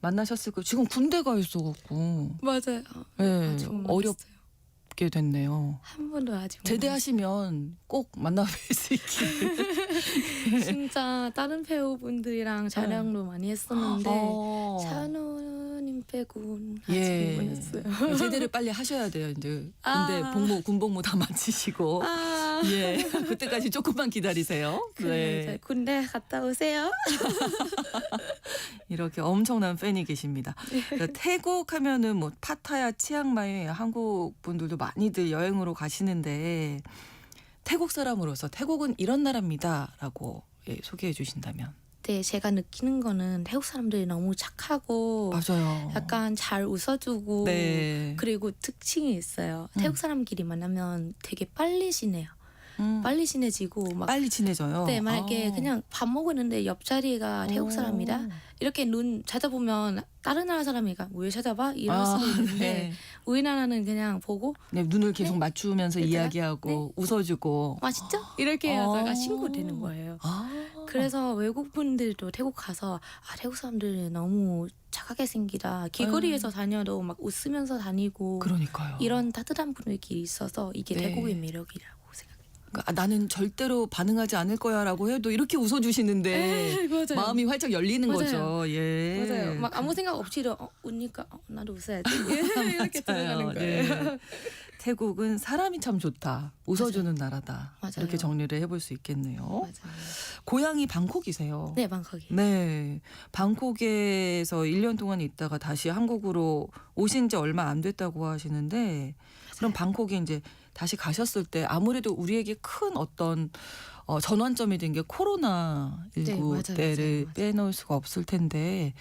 만나셨을 거 지금 군대 가 있어갖고 맞아요. 예, 좀 어렵게 됐네요. 한 번도 아직 못 제대하시면 꼭 만나 뵐 수 있기를. 만났어요. 진짜 다른 배우분들이랑 촬영도 많이 했었는데 어. 찬호님 빼고는 아직 예. 못 만났어요. 제대를 빨리 하셔야 돼요. 이제 아. 군대 군복무 다 마치시고 예, 그때까지 조금만 기다리세요. 그래 이제 군대 갔다 오세요. 이렇게 엄청난 팬이 계십니다. 네. 그러니까 태국 하면은 뭐 파타야, 치앙마이 한국 분들도 많이들 여행으로 가시는데 태국 사람으로서 태국은 이런 나라입니다라고 소개해 주신다면. 네, 제가 느끼는 거는 태국 사람들이 너무 착하고 맞아요. 약간 잘 웃어주고 네. 그리고 특징이 있어요. 태국 사람끼리 만나면 되게 빨리 친해요. 빨리 친해지고 막 빨리 친해져요. 네, 만약에 그냥 밥 먹었는데 옆자리가 태국 사람이다 이렇게 눈 찾아보면 다른 나라 사람이가 왜 찾아봐 이럴 수도 있는데 네. 우리나라는 그냥 보고 네, 눈을 계속 네. 맞추면서 얘들아? 이야기하고 웃어주고. 맛있죠? 이렇게 하다가 친구 되는 거예요. 그래서 외국 분들도 태국 가서 태국 사람들이 너무 착하게 생기다. 길거리에서 다녀도 막 웃으면서 다니고 그러니까요. 이런 따뜻한 분위기 있어서 이게 네. 태국의 매력이라고 생각해요. 그러니까 나는 절대로 반응하지 않을 거야라고 해도 이렇게 웃어주시는데 맞아요. 마음이 활짝 열리는 맞아요. 거죠. 예. 맞아요. 막 아무 생각 없이도 웃으니까 나도 웃어야지 이렇게 들어가는 거예요. 네. 태국은 사람이 참 좋다. 웃어주는 나라다. 맞아요. 이렇게 정리를 해볼 수 있겠네요. 맞아요. 고향이 방콕이세요. 네, 방콕이. 네. 방콕에서 1년 동안 있다가 다시 한국으로 오신 지 얼마 안 됐다고 하시는데 그럼 방콕에 이제 다시 가셨을 때 아무래도 우리에게 큰 어떤 전환점이 된 게 코로나19 네, 맞아요, 때를 맞아요. 빼놓을 수가 없을 텐데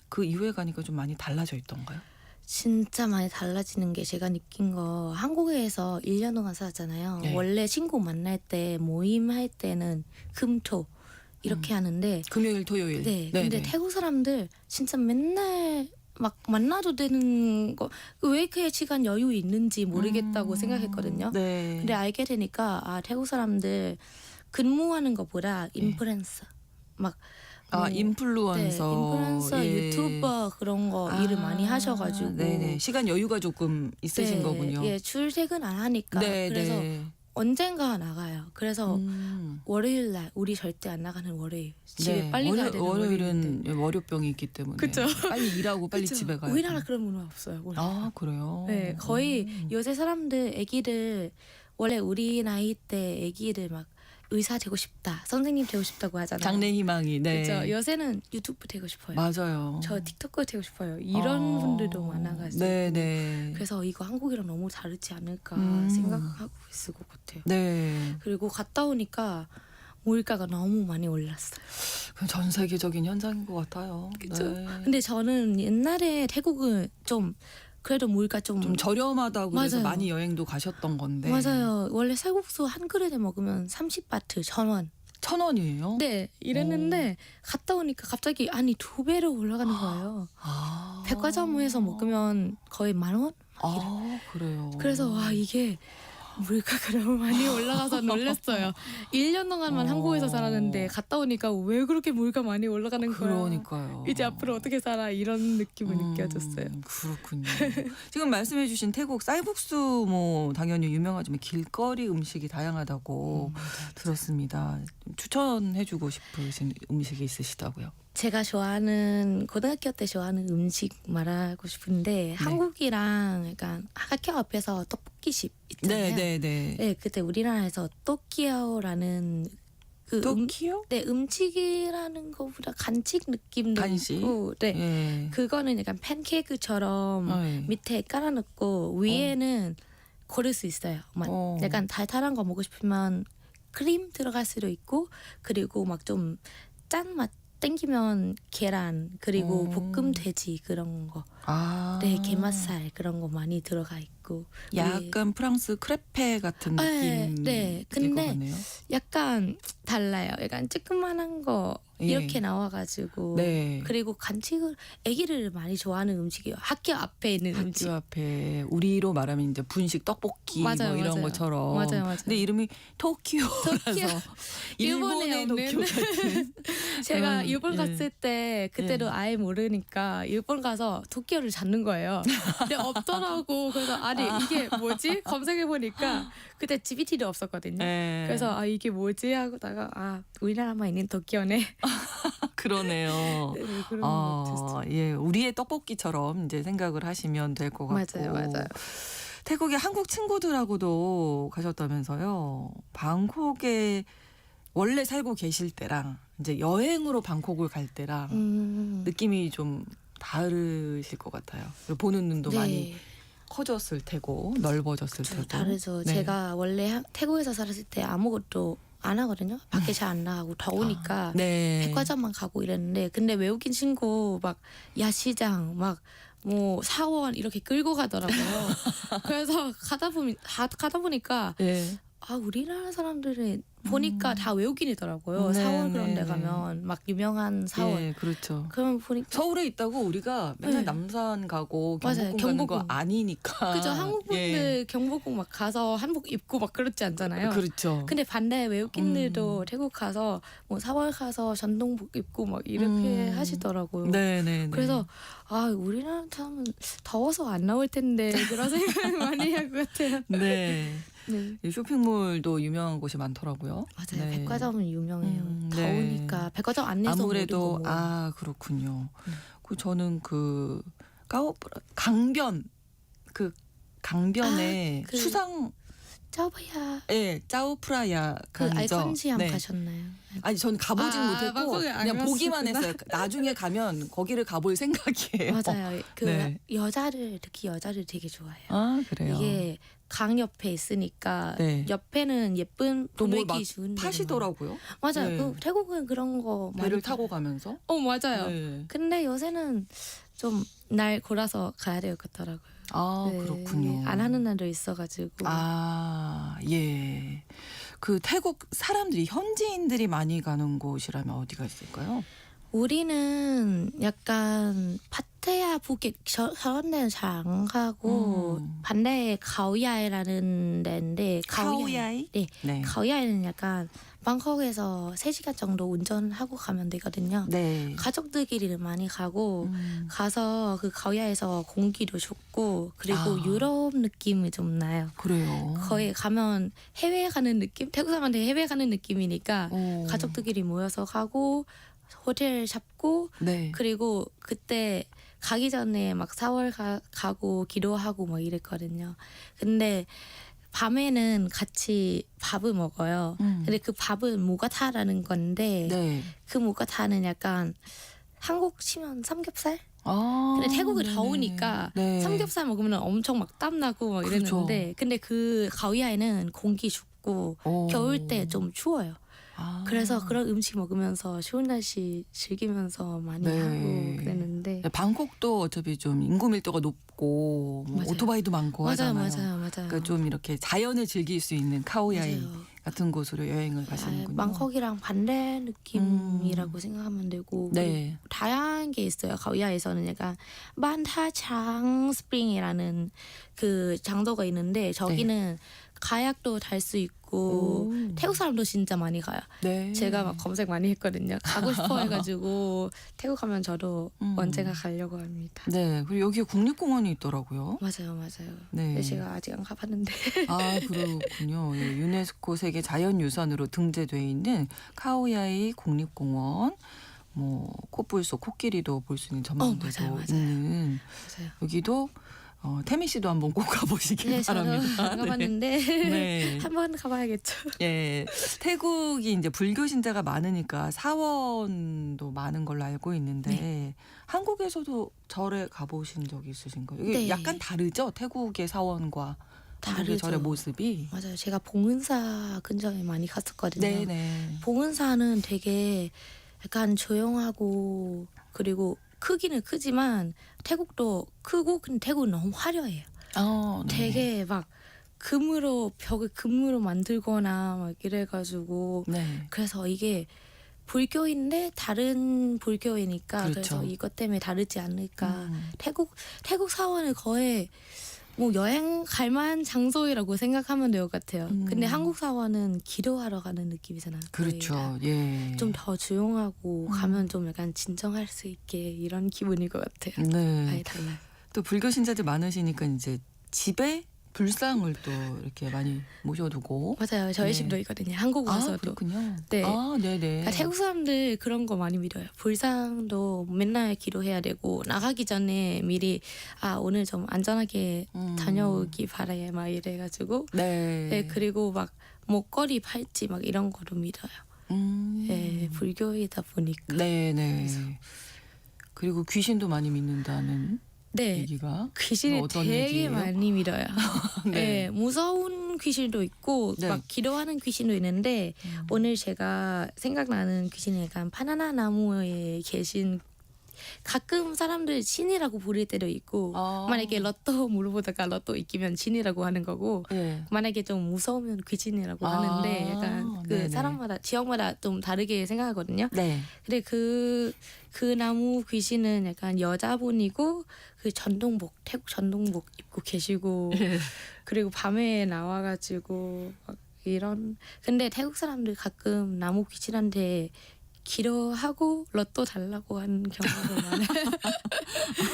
그 이후에 가니까 좀 많이 달라져 있던가요? 진짜 많이 달라지는 게 제가 느낀 거 한국에서 1년 동안 살았잖아요. 네. 원래 친구 만날 때 모임 할 때는 금토 이렇게 하는데 금요일, 토요일. 네. 근데 태국 사람들 진짜 맨날 막 만나도 되는 거 왜 이렇게 시간 여유 있는지 모르겠다고 생각했거든요. 네. 근데 알게 되니까 태국 사람들 근무하는 것보다 인플루언서 막 인플루언서. 네, 인플루언서, 예. 유튜버 그런 거 일을 많이 하셔가지고 네네. 시간 여유가 조금 있으신 네, 거군요. 예, 출퇴근 안 하니까 네, 그래서 네. 언젠가 나가요. 그래서 월요일 날 우리 절대 안 나가는 월요일 집에 네. 빨리 가야 되는 월요일은 월요병이 있기 때문에 그쵸? 빨리 일하고 빨리 그쵸? 집에 가요. 우리나라 그런 문화 없어요. 우리나라. 그래요? 네, 거의 요새 사람들 애기들 원래 우리 나이 때 애기들 막 의사 되고 싶다, 선생님 되고 싶다고 하잖아요. 장래 희망이. 네. 그렇죠. 요새는 유튜브 되고 싶어요. 맞아요. 저 틱톡커 되고 싶어요. 이런 분들도 많아가지고. 네네. 그래서 이거 한국이랑 너무 다르지 않을까 생각하고 있을 것 같아요. 네. 그리고 갔다 오니까 물가가 너무 많이 올랐어요. 그건 전 세계적인 현상인 것 같아요. 그쵸? 네. 근데 저는 옛날에 태국은 좀 그래도 물가 좀 저렴하다고 그래서 맞아요. 많이 여행도 가셨던 건데. 맞아요. 원래 쌀국수 한 그릇에 먹으면 30바트 1,000원. 1,000원이에요? 네, 이랬는데 갔다 오니까 갑자기 2배로 올라가는 거예요. 백화점에서 먹으면 거의 10,000원? 그래요. 그래서 와 이게 물가가 너무 많이 올라가서 놀랐어요. 1년 동안만 한국에서 살았는데 갔다 오니까 왜 그렇게 물가 많이 올라가는 거야. 그러니까요. 이제 앞으로 어떻게 살아 이런 느낌을 느껴졌어요. 그렇군요. 지금 말씀해주신 태국 쌀국수 뭐 당연히 유명하지만 길거리 음식이 다양하다고 들었습니다. 추천해주고 싶으신 음식이 있으시다고요? 제가 좋아하는 고등학교 때 좋아하는 음식 말하고 싶은데 한국이랑 약간 학교 앞에서 떡볶이집 있잖아요. 네. 그때 우리나라에서 또끼오라는 그 도키요? 네, 음식이라는 것보다 간식 느낌도 간식? 있고, 네, 예. 그거는 약간 팬케이크처럼 예. 밑에 깔아놓고 위에는 고를 수 있어요. 막 약간 달달한 거 먹고 싶으면 크림 들어갈 수도 있고, 그리고 막 좀 짠 맛 땡기면 계란 그리고 볶음 돼지 그런 거, 아. 네, 게맛살 그런 거 많이 들어가 있고, 약간 프랑스 크레페 같은 네, 느낌. 네. 근데 약간 달라요. 약간 쬐끄만한 거 예. 이렇게 나와가지고 네. 그리고 간식을 아기를 많이 좋아하는 음식이에요. 학교 앞에 있는 음식. 학교 앞에 우리로 말하면 이제 분식 떡볶이 맞아요, 뭐 이런 맞아요. 것처럼. 맞아요. 근데 이름이 토키오라서 토키오. 일본에 일본의 도쿄 없는. 같은. 제가 그런, 일본 예. 갔을 때 그때도 아예 모르니까 일본 가서 도쿄를 찾는 거예요. 근데 없더라고. 그래서 아니 이게 뭐지? 검색해 보니까 그때 GPT도 없었거든요. 예. 그래서 아 이게 뭐지 하고다가 아 우리나라만 있는 도쿄네. 그러네요. 네, 그런 거 같았어요. 예, 우리의 떡볶이처럼 이제 생각을 하시면 될 것 같고. 맞아요. 태국에 한국 친구들하고도 가셨다면서요. 방콕에 원래 살고 계실 때랑 이제 여행으로 방콕을 갈 때랑 느낌이 좀 다르실 것 같아요. 그리고 보는 눈도 많이 커졌을 테고 넓어졌을 테고. 다르죠. 네. 제가 원래 태국에서 살았을 때 아무것도 안 하거든요. 밖에 잘 안 나가고 더우니까 네. 백화점만 가고 이랬는데, 근데 외국인 친구 막 야시장 막 뭐 사원 이렇게 끌고 가더라고요. 그래서 가다 보니까 예. 아 우리나라 사람들은 보니까 다 외국인이더라고요. 네, 사원 그런 데 네. 가면 막 유명한 사원. 예, 그렇죠. 그러면 보니까 서울에 있다고 우리가 맨날 네. 남산 가고 맞아요. 경복궁 가는 거 경복궁. 아니니까. 그죠. 한국 분들 경복궁 막 가서 한복 입고 막 그렇지 않잖아요. 그렇죠. 근데 반대 외국인들도 태국 가서 뭐 사월 가서 전동복 입고 막 이렇게 하시더라고요. 네네. 그래서 아 우리나라 사람은 더워서 안 나올 텐데 그런 생각을 많이 할 것 같아요. 네. 네. 이 쇼핑몰도 유명한 곳이 많더라고요. 맞아요. 네. 백화점은 유명해요. 네. 더우니까 백화점 안내서 아무래도 모든 거 아 그렇군요. 그 저는 그 강변 그 강변에 그 수상 짜오바야 예 짜오프라야 그 강죠. 알콘시암 네. 가셨나요? 아니 저는 가보진 못했고 방콕에 안 그냥 보기만 가봤구나. 했어요. 나중에 가면 거기를 가볼 생각이에요. 맞아요. 그 네. 특히 여자를 되게 좋아해요. 아 그래요. 이게 강 옆에 있으니까 네. 옆에는 예쁜 또 뭐 보내기 막 좋은 데가 파시더라고요. 맞아요. 네. 그 태국은 그런 거 많이 배를 타고 가면서. 맞아요. 네. 근데 요새는 좀 날 골라서 가야 될 것 같더라고요. 아 네. 그렇군요. 안 하는 날도 있어가지고. 아 예. 그 태국 사람들이 현지인들이 많이 가는 곳이라면 어디가 있을까요? 우리는 약간 파타야 푸켓 저런 데는 잘 안 가고 반대에 가오야이라는 데인데 카오야이? 네. 네. 가오야이는 약간 방콕에서 3시간 정도 운전하고 가면 되거든요. 네. 가족들끼리 많이 가고 가서 그 가오야에서 공기도 좋고 그리고 아. 유럽 느낌이 좀 나요. 그래요. 거기 가면 해외 가는 느낌? 태국 사람한테 해외 가는 느낌이니까 오. 가족들끼리 모여서 가고 호텔 잡고 네. 그리고 그때 가기 전에 막 4월 가고 기도하고 막 이랬거든요. 근데 밤에는 같이 밥을 먹어요. 근데 그 밥은 모가타라는 건데 네. 그 모가타는 약간 한국 치면 삼겹살? 아. 근데 태국이 네네. 더우니까 네. 삼겹살 먹으면 엄청 막 땀나고 막 이랬는데 근데 그 가오야에는 공기 춥고 오. 겨울 때 좀 추워요. 아. 그래서 그런 음식 먹으면서 좋은 날씨 즐기면서 많이 네. 하고 그랬는데 방콕도 어차피 좀 인구 밀도가 높고 뭐 맞아요. 오토바이도 많고 하잖아요. 맞아요. 그러니까 좀 이렇게 자연을 즐길 수 있는 카오야이 맞아요. 같은 곳으로 여행을 가시는군요. 방콕이랑 반대 느낌이라고 생각하면 되고 네. 그리고 다양한 게 있어요. 가오야에서는 약간 반타장 스프링이라는 그 장소가 있는데 저기는 카약도 탈 수 있고 태국 사람도 진짜 많이 가요. 네. 제가 막 검색 많이 했거든요. 가고 싶어 해가지고 태국 가면 저도 언젠가 가려고 합니다. 네. 그리고 여기 국립공원이 있더라고요. 맞아요. 네. 근데 제가 아직 안 가봤는데. 아 그렇군요. 예, 유네스코 세계 자연유산으로 등재돼 있는 카오야이 국립공원. 뭐 코뿔 속 코끼리도 볼 수 있는 전망대도 맞아요, 맞아요. 있는 맞아요. 여기도 태미 씨도 한번 꼭 가보시길 네, 저도 바랍니다. 안 가봤는데 네. 한번 가봐야겠죠. 예, 태국이 이제 불교 신자가 많으니까 사원도 많은 걸로 알고 있는데 한국에서도 절에 가보신 적 있으신가요? 이게 네. 약간 다르죠? 태국의 사원과 한국의 다르죠. 절의 모습이. 맞아요. 제가 봉은사 근처에 많이 갔었거든요. 네네. 봉은사는 되게 약간 조용하고 그리고 크기는 크지만 태국도 크고 근데 태국은 너무 화려해요. 네. 되게 막 금으로 벽을 금으로 만들거나 막 이래가지고 네. 그래서 이게 불교인데 다른 불교이니까 그렇죠. 그래서 이것 때문에 다르지 않을까. 음. 태국 사원은 거의 뭐 여행 갈 만한 장소라고 생각하면 될 것 같아요. 근데 한국 사원은 기도하러 가는 느낌이잖아요. 그렇죠. 예. 좀 더 조용하고 가면 좀 약간 진정할 수 있게 이런 기분일 것 같아요. 네. 아예 달라요. 또 불교 신자들 많으시니까 이제 집에 불상을 또 이렇게 많이 모셔두고. 맞아요. 저희 네. 집도 있거든요. 한국 아, 와서도. 그렇군요. 네. 아, 네네. 그러니까 태국 사람들 그런 거 많이 믿어요. 불상도 맨날 기도해야 되고 나가기 전에 미리 오늘 좀 안전하게 다녀오기 바라요. 막 이래가지고 네. 네, 그리고 막 목걸이 팔찌 막 이런 거도 믿어요. 네, 불교이다 보니까. 네네. 그리고 귀신도 많이 믿는다는 네, 얘기가. 귀신이 어떤 되게 얘기예요? 많이 믿어요. 네. 네, 무서운 귀신도 있고 네. 막 기도하는 귀신도 있는데 오늘 제가 생각나는 귀신이 약간 바나나 나무에 계신 가끔 사람들 신이라고 부를 때도 있고 만약에 로또 물어보다가 로또 이기면 신이라고 하는 거고 네. 만약에 좀 무서우면 귀신이라고 하는데 약간 그 네네. 사람마다 지역마다 좀 다르게 생각하거든요. 네. 근데 그 나무 귀신은 약간 여자분이고 그 태국 전동복 입고 계시고 그리고 밤에 나와가지고 막 이런 근데 태국 사람들 가끔 나무 귀신한테 기도하고 로또 달라고 하는 경우도 많아요.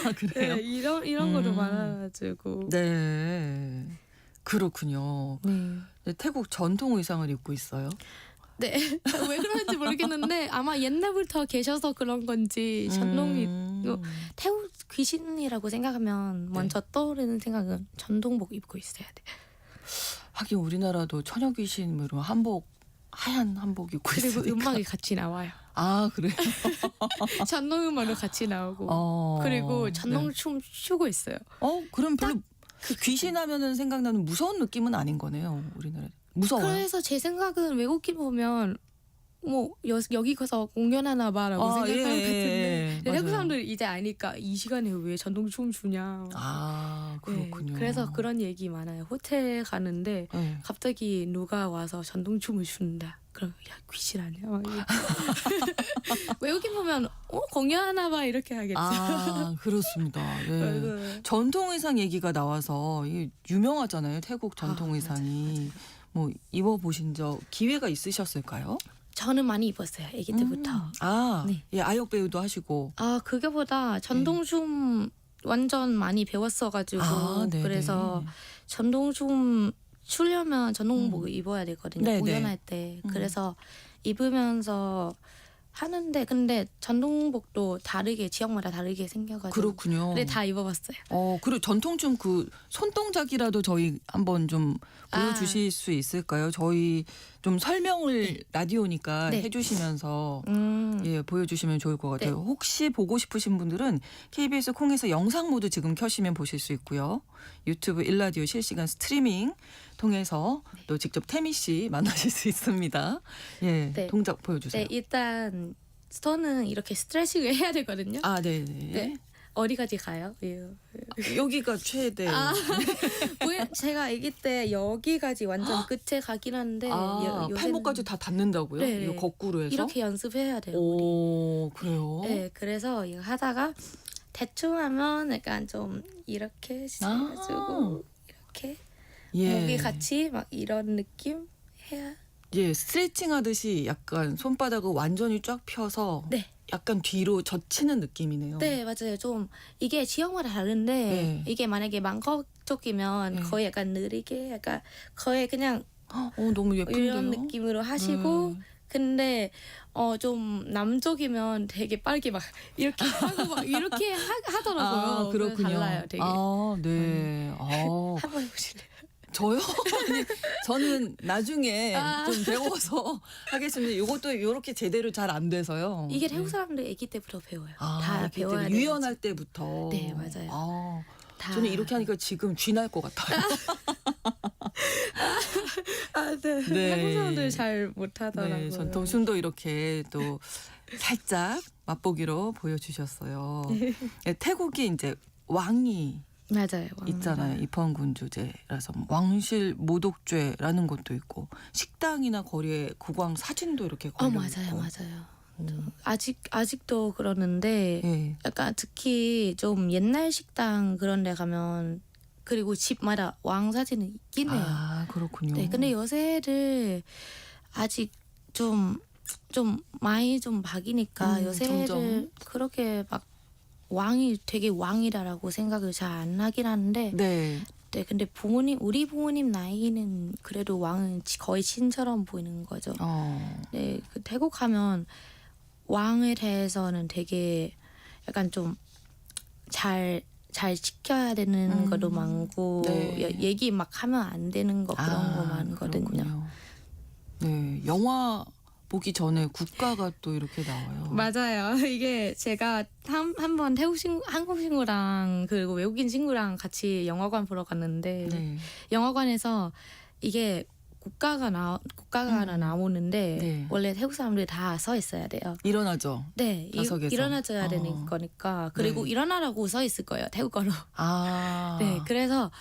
아, 그래요? 네, 이런 것도 많아가지고. 네. 그렇군요. 네. 네, 태국 전통 의상을 입고 있어요. 네. 왜 그런지 모르겠는데 아마 옛날부터 계셔서 그런 건지 전동이 태국 귀신이라고 생각하면 먼저 떠오르는 생각은 전동복 입고 있어야 돼. 하긴 우리나라도 처녀 귀신으로 하얀 한복 입고 그리고 있으니까. 음악이 같이 나와요. 아, 그래요? 전동 음악도 같이 나오고 그리고 전동 네. 춤 추고 있어요. 그럼 별로 귀신 하면은 생각나는 무서운 느낌은 아닌 거네요. 우리나라. 무서워요? 그래서 제 생각은 외국인 보면 뭐 여기 가서 공연하나 봐라고 생각할 것 같은데 맞아요. 태국 사람들 이제 아니까 이 시간에 왜 전동춤 추냐. 아, 그렇군요. 네, 그래서 그런 얘기 많아요. 호텔 가는데 네. 갑자기 누가 와서 전동춤을 춘다. 그럼 야 귀신 아니야? 막 외국인 보면 공연하나 봐 이렇게 하겠죠. 아, 그렇습니다. 예. 네. 전통 의상 얘기가 나와서 이게 유명하잖아요. 태국 전통 아, 의상이. 뭐 입어보신 적 기회가 있으셨을까요? 저는 많이 입었어요. 아기 때부터. 네. 예, 아역 배우도 하시고. 그게보다 전동춤 완전 많이 배웠어가지고 네네. 그래서 전동춤 추려면 전동복을 입어야 되거든요. 네네. 공연할 때. 그래서 입으면서 하는데 근데 전동복도 다르게 지역마다 다르게 생겨가지고 그렇군요. 근데 다 입어봤어요. 그리고 전통춤 그 손동작이라도 저희 한번 좀 보여주실 수 있을까요? 저희 좀 설명을 라디오니까 네. 해주시면서 네. 보여주시면 좋을 것 같아요. 혹시 보고 싶으신 분들은 KBS 콩에서 영상 모드 지금 켜시면 보실 수 있고요. 유튜브 일라디오 실시간 스트리밍 통해서 또 직접 태미 씨 만나실 수 있습니다. 예, 네. 동작 보여주세요. 네, 일단 저는 이렇게 스트레칭을 해야 되거든요. 네네. 네. 어디까지 가요? 여기가 최대. 제가 아기 때 여기까지 완전 끝에 가긴 한데 요새는 팔목까지 다 닿는다고요? 네. 이거 거꾸로 해서? 이렇게 연습해야 돼요. 오, 그래요? 네, 그래서 이거 하다가 대충 하면 약간 좀 이렇게 해가지고 이렇게 목이 같이 막 이런 느낌 해야. 예, 스트레칭 하듯이 약간 손바닥을 완전히 쫙 펴서 네. 약간 뒤로 젖히는 느낌이네요. 네, 맞아요. 좀 이게 지역마다 다른데 네. 이게 만약에 방콕 쪽이면 네. 거의 약간 느리게 약간 거의 그냥 너무 예쁜데요? 이런 느낌으로 하시고 근데 좀 남쪽이면 되게 빠르게 막 이렇게 하고 막 이렇게 하더라고요. 아, 그렇군요. 그래서 달라요, 되게. 아, 네. 한번 해보실래요? 저요? 아니, 저는 나중에 아. 좀 배워서 하겠습니다. 이것도 이렇게 제대로 잘 안 돼서요. 이게 태국 사람들 아기 때부터 배워요. 다 이렇게 배워야 되게 돼요. 유연할 때부터. 네, 맞아요. 아, 다. 저는 이렇게 하니까 지금 쥐날 것 같아요. 네. 네. 한국 사람들 잘 못하더라고요. 네, 전통순도 이렇게 또 살짝 맛보기로 보여주셨어요. 네, 태국이 이제 왕이 맞아요. 있잖아요. 입헌군주제라서 왕실 모독죄라는 것도 있고 식당이나 거리에 국왕 사진도 이렇게 걸려 맞아요, 있고. 맞아요. 아직도 그러는데 예. 약간 특히 좀 옛날 식당 그런 데 가면 그리고 집마다 왕 사진은 있긴 해요. 아, 그렇군요. 네, 근데 요새를 아직 좀 많이 좀 바뀌니까 요새를 점점. 그렇게 막 왕이 되게 왕이다라고 생각을 잘 안 하긴 하는데 네. 네, 근데 우리 부모님 나이는 그래도 왕은 거의 신처럼 보이는 거죠. 네, 그 태국 가면 왕에 대해서는 되게 약간 좀 잘 지켜야 되는 것도 많고 네. 얘기 막 하면 안 되는 거 그런 거 많거든요. 그렇군요. 네, 영화 보기 전에 국가가 또 이렇게 나와요. 맞아요. 이게 제가 한번 한국 친구랑 그리고 외국인 친구랑 같이 영화관 보러 갔는데 네. 영화관에서 이게 국가가 하나 나오는데 네. 원래 태국 사람들이 다 서 있어야 돼요. 일어나죠. 네, 좌석에서. 일어나줘야 되는 거니까 그리고 네. 일어나라고 서 있을 거예요, 태국어로. 아. 네, 그래서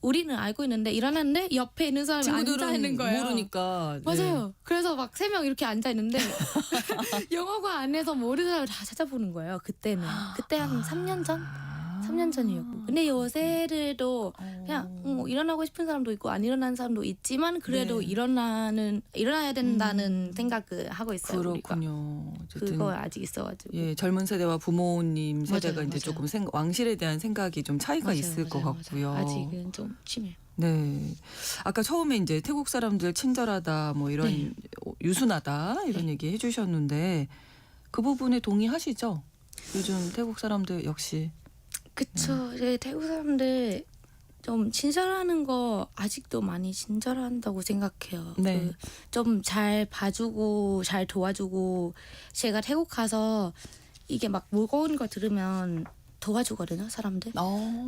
우리는 알고 있는데 일어났는데 옆에 있는 사람이 앉아 있는 거예요. 모르니까. 네. 맞아요. 그래서 막 3명 이렇게 앉아 있는데 영화관 안에서 모르는 사람을 다 찾아보는 거예요. 그때는. 그때 한 3년 전? 3년 전이었고. 근데 요새들도 그냥 일어나고 싶은 사람도 있고 안 일어나는 사람도 있지만 그래도 네. 일어나야 된다는 생각을 하고 있어요. 우리가. 그렇군요. 어쨌든 그거 아직 있어가지고. 예, 젊은 세대와 부모님 세대가 맞아요, 이제 맞아요. 조금 왕실에 대한 생각이 좀 차이가 맞아요, 있을 것 맞아요, 같고요. 맞아요. 아직은 좀 심해요. 네. 아까 처음에 이제 태국 사람들 친절하다 뭐 이런 네. 유순하다 이런 얘기 해주셨는데 그 부분에 동의하시죠? 요즘 태국 사람들 역시 그쵸. 이제 태국 사람들 좀 친절하는 거 아직도 많이 친절한다고 생각해요. 네. 좀 잘 봐주고 잘 도와주고 제가 태국 가서 이게 막 무거운 거 들으면 도와주거든요, 사람들.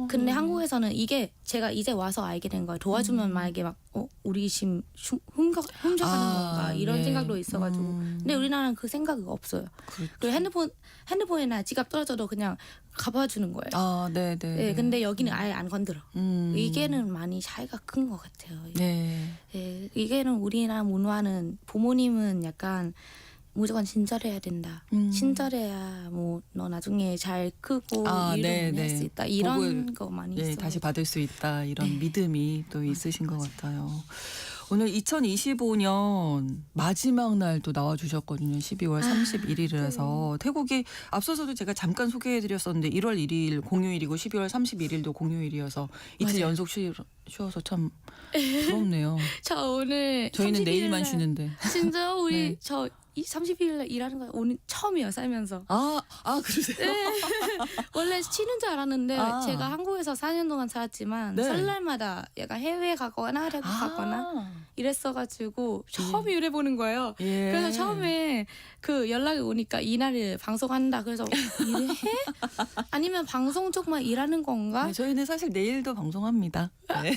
근데 한국에서는 이게 제가 이제 와서 알게 된 거예요. 도와주면 만약에 막 우리 지금 훔쳐가는 건가 이런 네. 생각도 있어가지고. 근데 우리나라는 그 생각이 없어요. 그렇죠. 그리고 핸드폰이나 지갑 떨어져도 그냥 갚아주는 거예요. 아, 네, 네. 네, 근데 여기는 아예 안 건드려. 음. 이게는 많이 차이가 큰 것 같아요. 네. 네, 이게는 우리나라 문화는 부모님은 약간 무조건 친절해야 된다. 친절해야 뭐 너 나중에 잘 크고 일을 네, 많이 할 네. 수 있다. 이런 복을, 거 많이 네, 있어요. 다시 받을 수 있다 이런 네. 믿음이 또 있으신 것 같아요. 오늘 2025년 마지막 날도 나와주셨거든요. 12월 31일이라서 태국이 앞서서도 제가 잠깐 소개해드렸었는데 1월 1일 공휴일이고 12월 31일도 공휴일이어서 이틀 맞아요. 연속 쉬어서 참 부럽네요. 저 오늘 저희는 30일 내일만 날 쉬는데. 진짜 우리 네. 저 30일 날 일하는 거 오늘 처음이에요, 살면서. 그러세요? 원래 쉬는 줄 알았는데 아. 제가 한국에서 4년 동안 살았지만 네. 설날마다 약간 해외 가거나 태국 가거나 이랬어가지고 처음 일해보는 거예요. 예. 그래서 처음에 그 연락이 오니까 이날을 방송한다. 그래서 일을 해? 아니면 방송 쪽만 일하는 건가? 네, 저희는 사실 내일도 방송합니다. 네.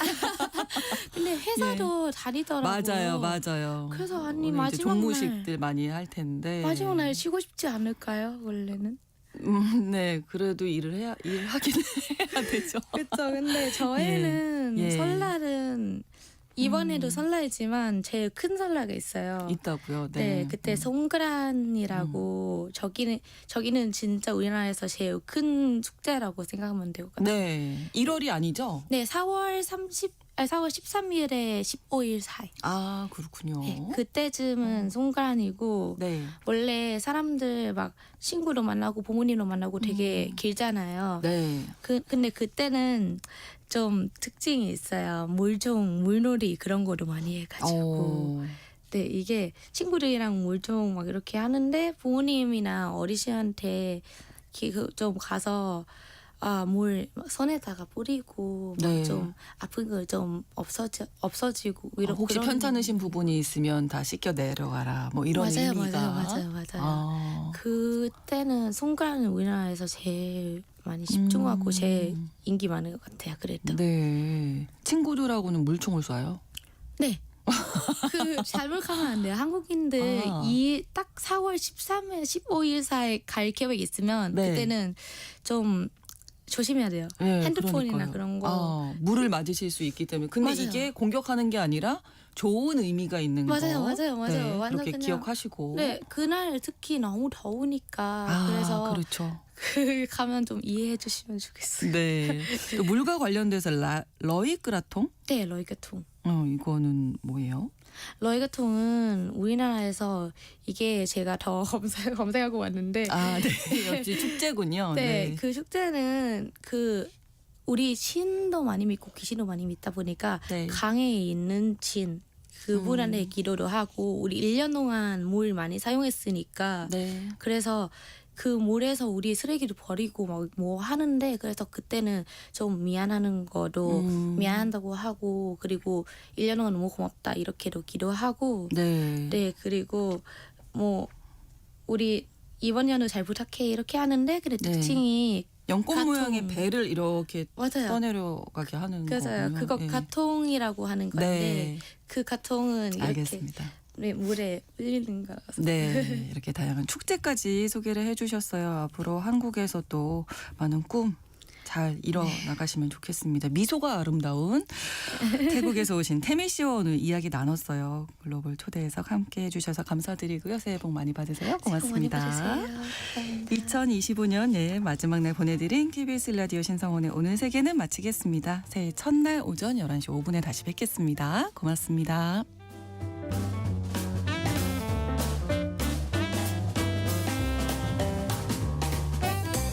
근데 회사도 다니더라고요. 맞아요. 그래서 아니 오늘 이제 마지막 종무식들 날 많이 할 텐데. 마지막 날 쉬고 싶지 않을까요? 원래는. 네, 그래도 일하긴 해야 되죠. 그렇죠. 근데 저희는 예. 설날은 이번에도 설날이지만 제일 큰 설날이 있어요. 있다고요. 네, 네, 그때 송그란이라고 저기는 진짜 우리나라에서 제일 큰 축제라고 생각하면 되거든요. 네, 1월이 아니죠? 네, 4월 13일에 15일 사이. 아, 그렇군요. 네, 그때쯤은 송그란이고 네, 원래 사람들 막 친구도 만나고 부모님도 만나고 되게 길잖아요. 네. 근데 그때는 좀 특징이 있어요. 물놀이 그런 거를 많이 해가지고 네, 이게 친구들이랑 물총 막 이렇게 하는데 부모님이나 어르신한테 좀 가서 물 손에다가 뿌리고 네. 막 좀 아픈 거 좀 없어지고 이런 혹시 그런 편찮으신 부분이 있으면 다 씻겨 내려가라. 뭐 이런 맞아요, 의미가. 맞아요. 아. 그때는 손가락은 우리나라에서 제일 많이 집중하고 제일 인기 많은 것 같아요. 그래도 네. 친구들하고는 물총을 쏴요? 네. 그 잘못 가면 안 돼요. 한국인들 아. 이 딱 4월 13일, 15일 사이 갈 계획 있으면 네. 그때는 좀 조심해야 돼요. 네, 핸드폰이나 그러니까요. 그런 거. 물을 맞으실 수 있기 때문에. 근데 맞아요. 이게 공격하는 게 아니라 좋은 의미가 있는 거. 맞아요. 네, 완전 그렇게 그냥 기억하시고. 네, 그날 특히 너무 더우니까 아, 그래서 그렇죠. 그 가면 좀 이해해 주시면 좋겠어요. 네. 또 물과 관련돼서 러이끄라통? 네, 러이가통. 이거는 뭐예요? 러이가통은 우리나라에서 이게 제가 더 검색하고 왔는데 아, 네. 역시 축제군요. 네, 그 축제는 그 우리 신도 많이 믿고 귀신도 많이 믿다 보니까 네. 강에 있는 신 그분한테 기도도 하고 우리 1년 동안 물 많이 사용했으니까 네. 그래서 그 물에서 우리 쓰레기도 버리고 막 뭐 하는데 그래서 그때는 좀 미안하는 거도 미안하다고 하고 그리고 1년 동안 너무 고맙다 이렇게도 기도하고 네. 네 그리고 뭐 우리 이번 연도 잘 부탁해 이렇게 하는데 근데 네. 특징이 연꽃 가통. 모양의 배를 이렇게 맞아요. 떠내려가게 하는 맞아요. 거군요. 그거 네. 가통이라고 하는 건데 네. 그 가통은 이렇게 알겠습니다. 네, 물에 흘리는 거라서 네, 이렇게 다양한 축제까지 소개를 해주셨어요. 앞으로 한국에서도 많은 꿈 잘 이뤄 나가시면 좋겠습니다. 미소가 아름다운 태국에서 오신 태미 씨와 오늘 이야기 나눴어요. 글로벌 초대해석 함께 해주셔서 감사드리고요. 새해 복 많이 받으세요. 고맙습니다. 많이 받으세요. 감사합니다. 2025년 마지막 날 보내드린 KBS 라디오 신성원의 오늘 세계는 마치겠습니다. 새해 첫날 오전 11시 5분에 다시 뵙겠습니다. 고맙습니다.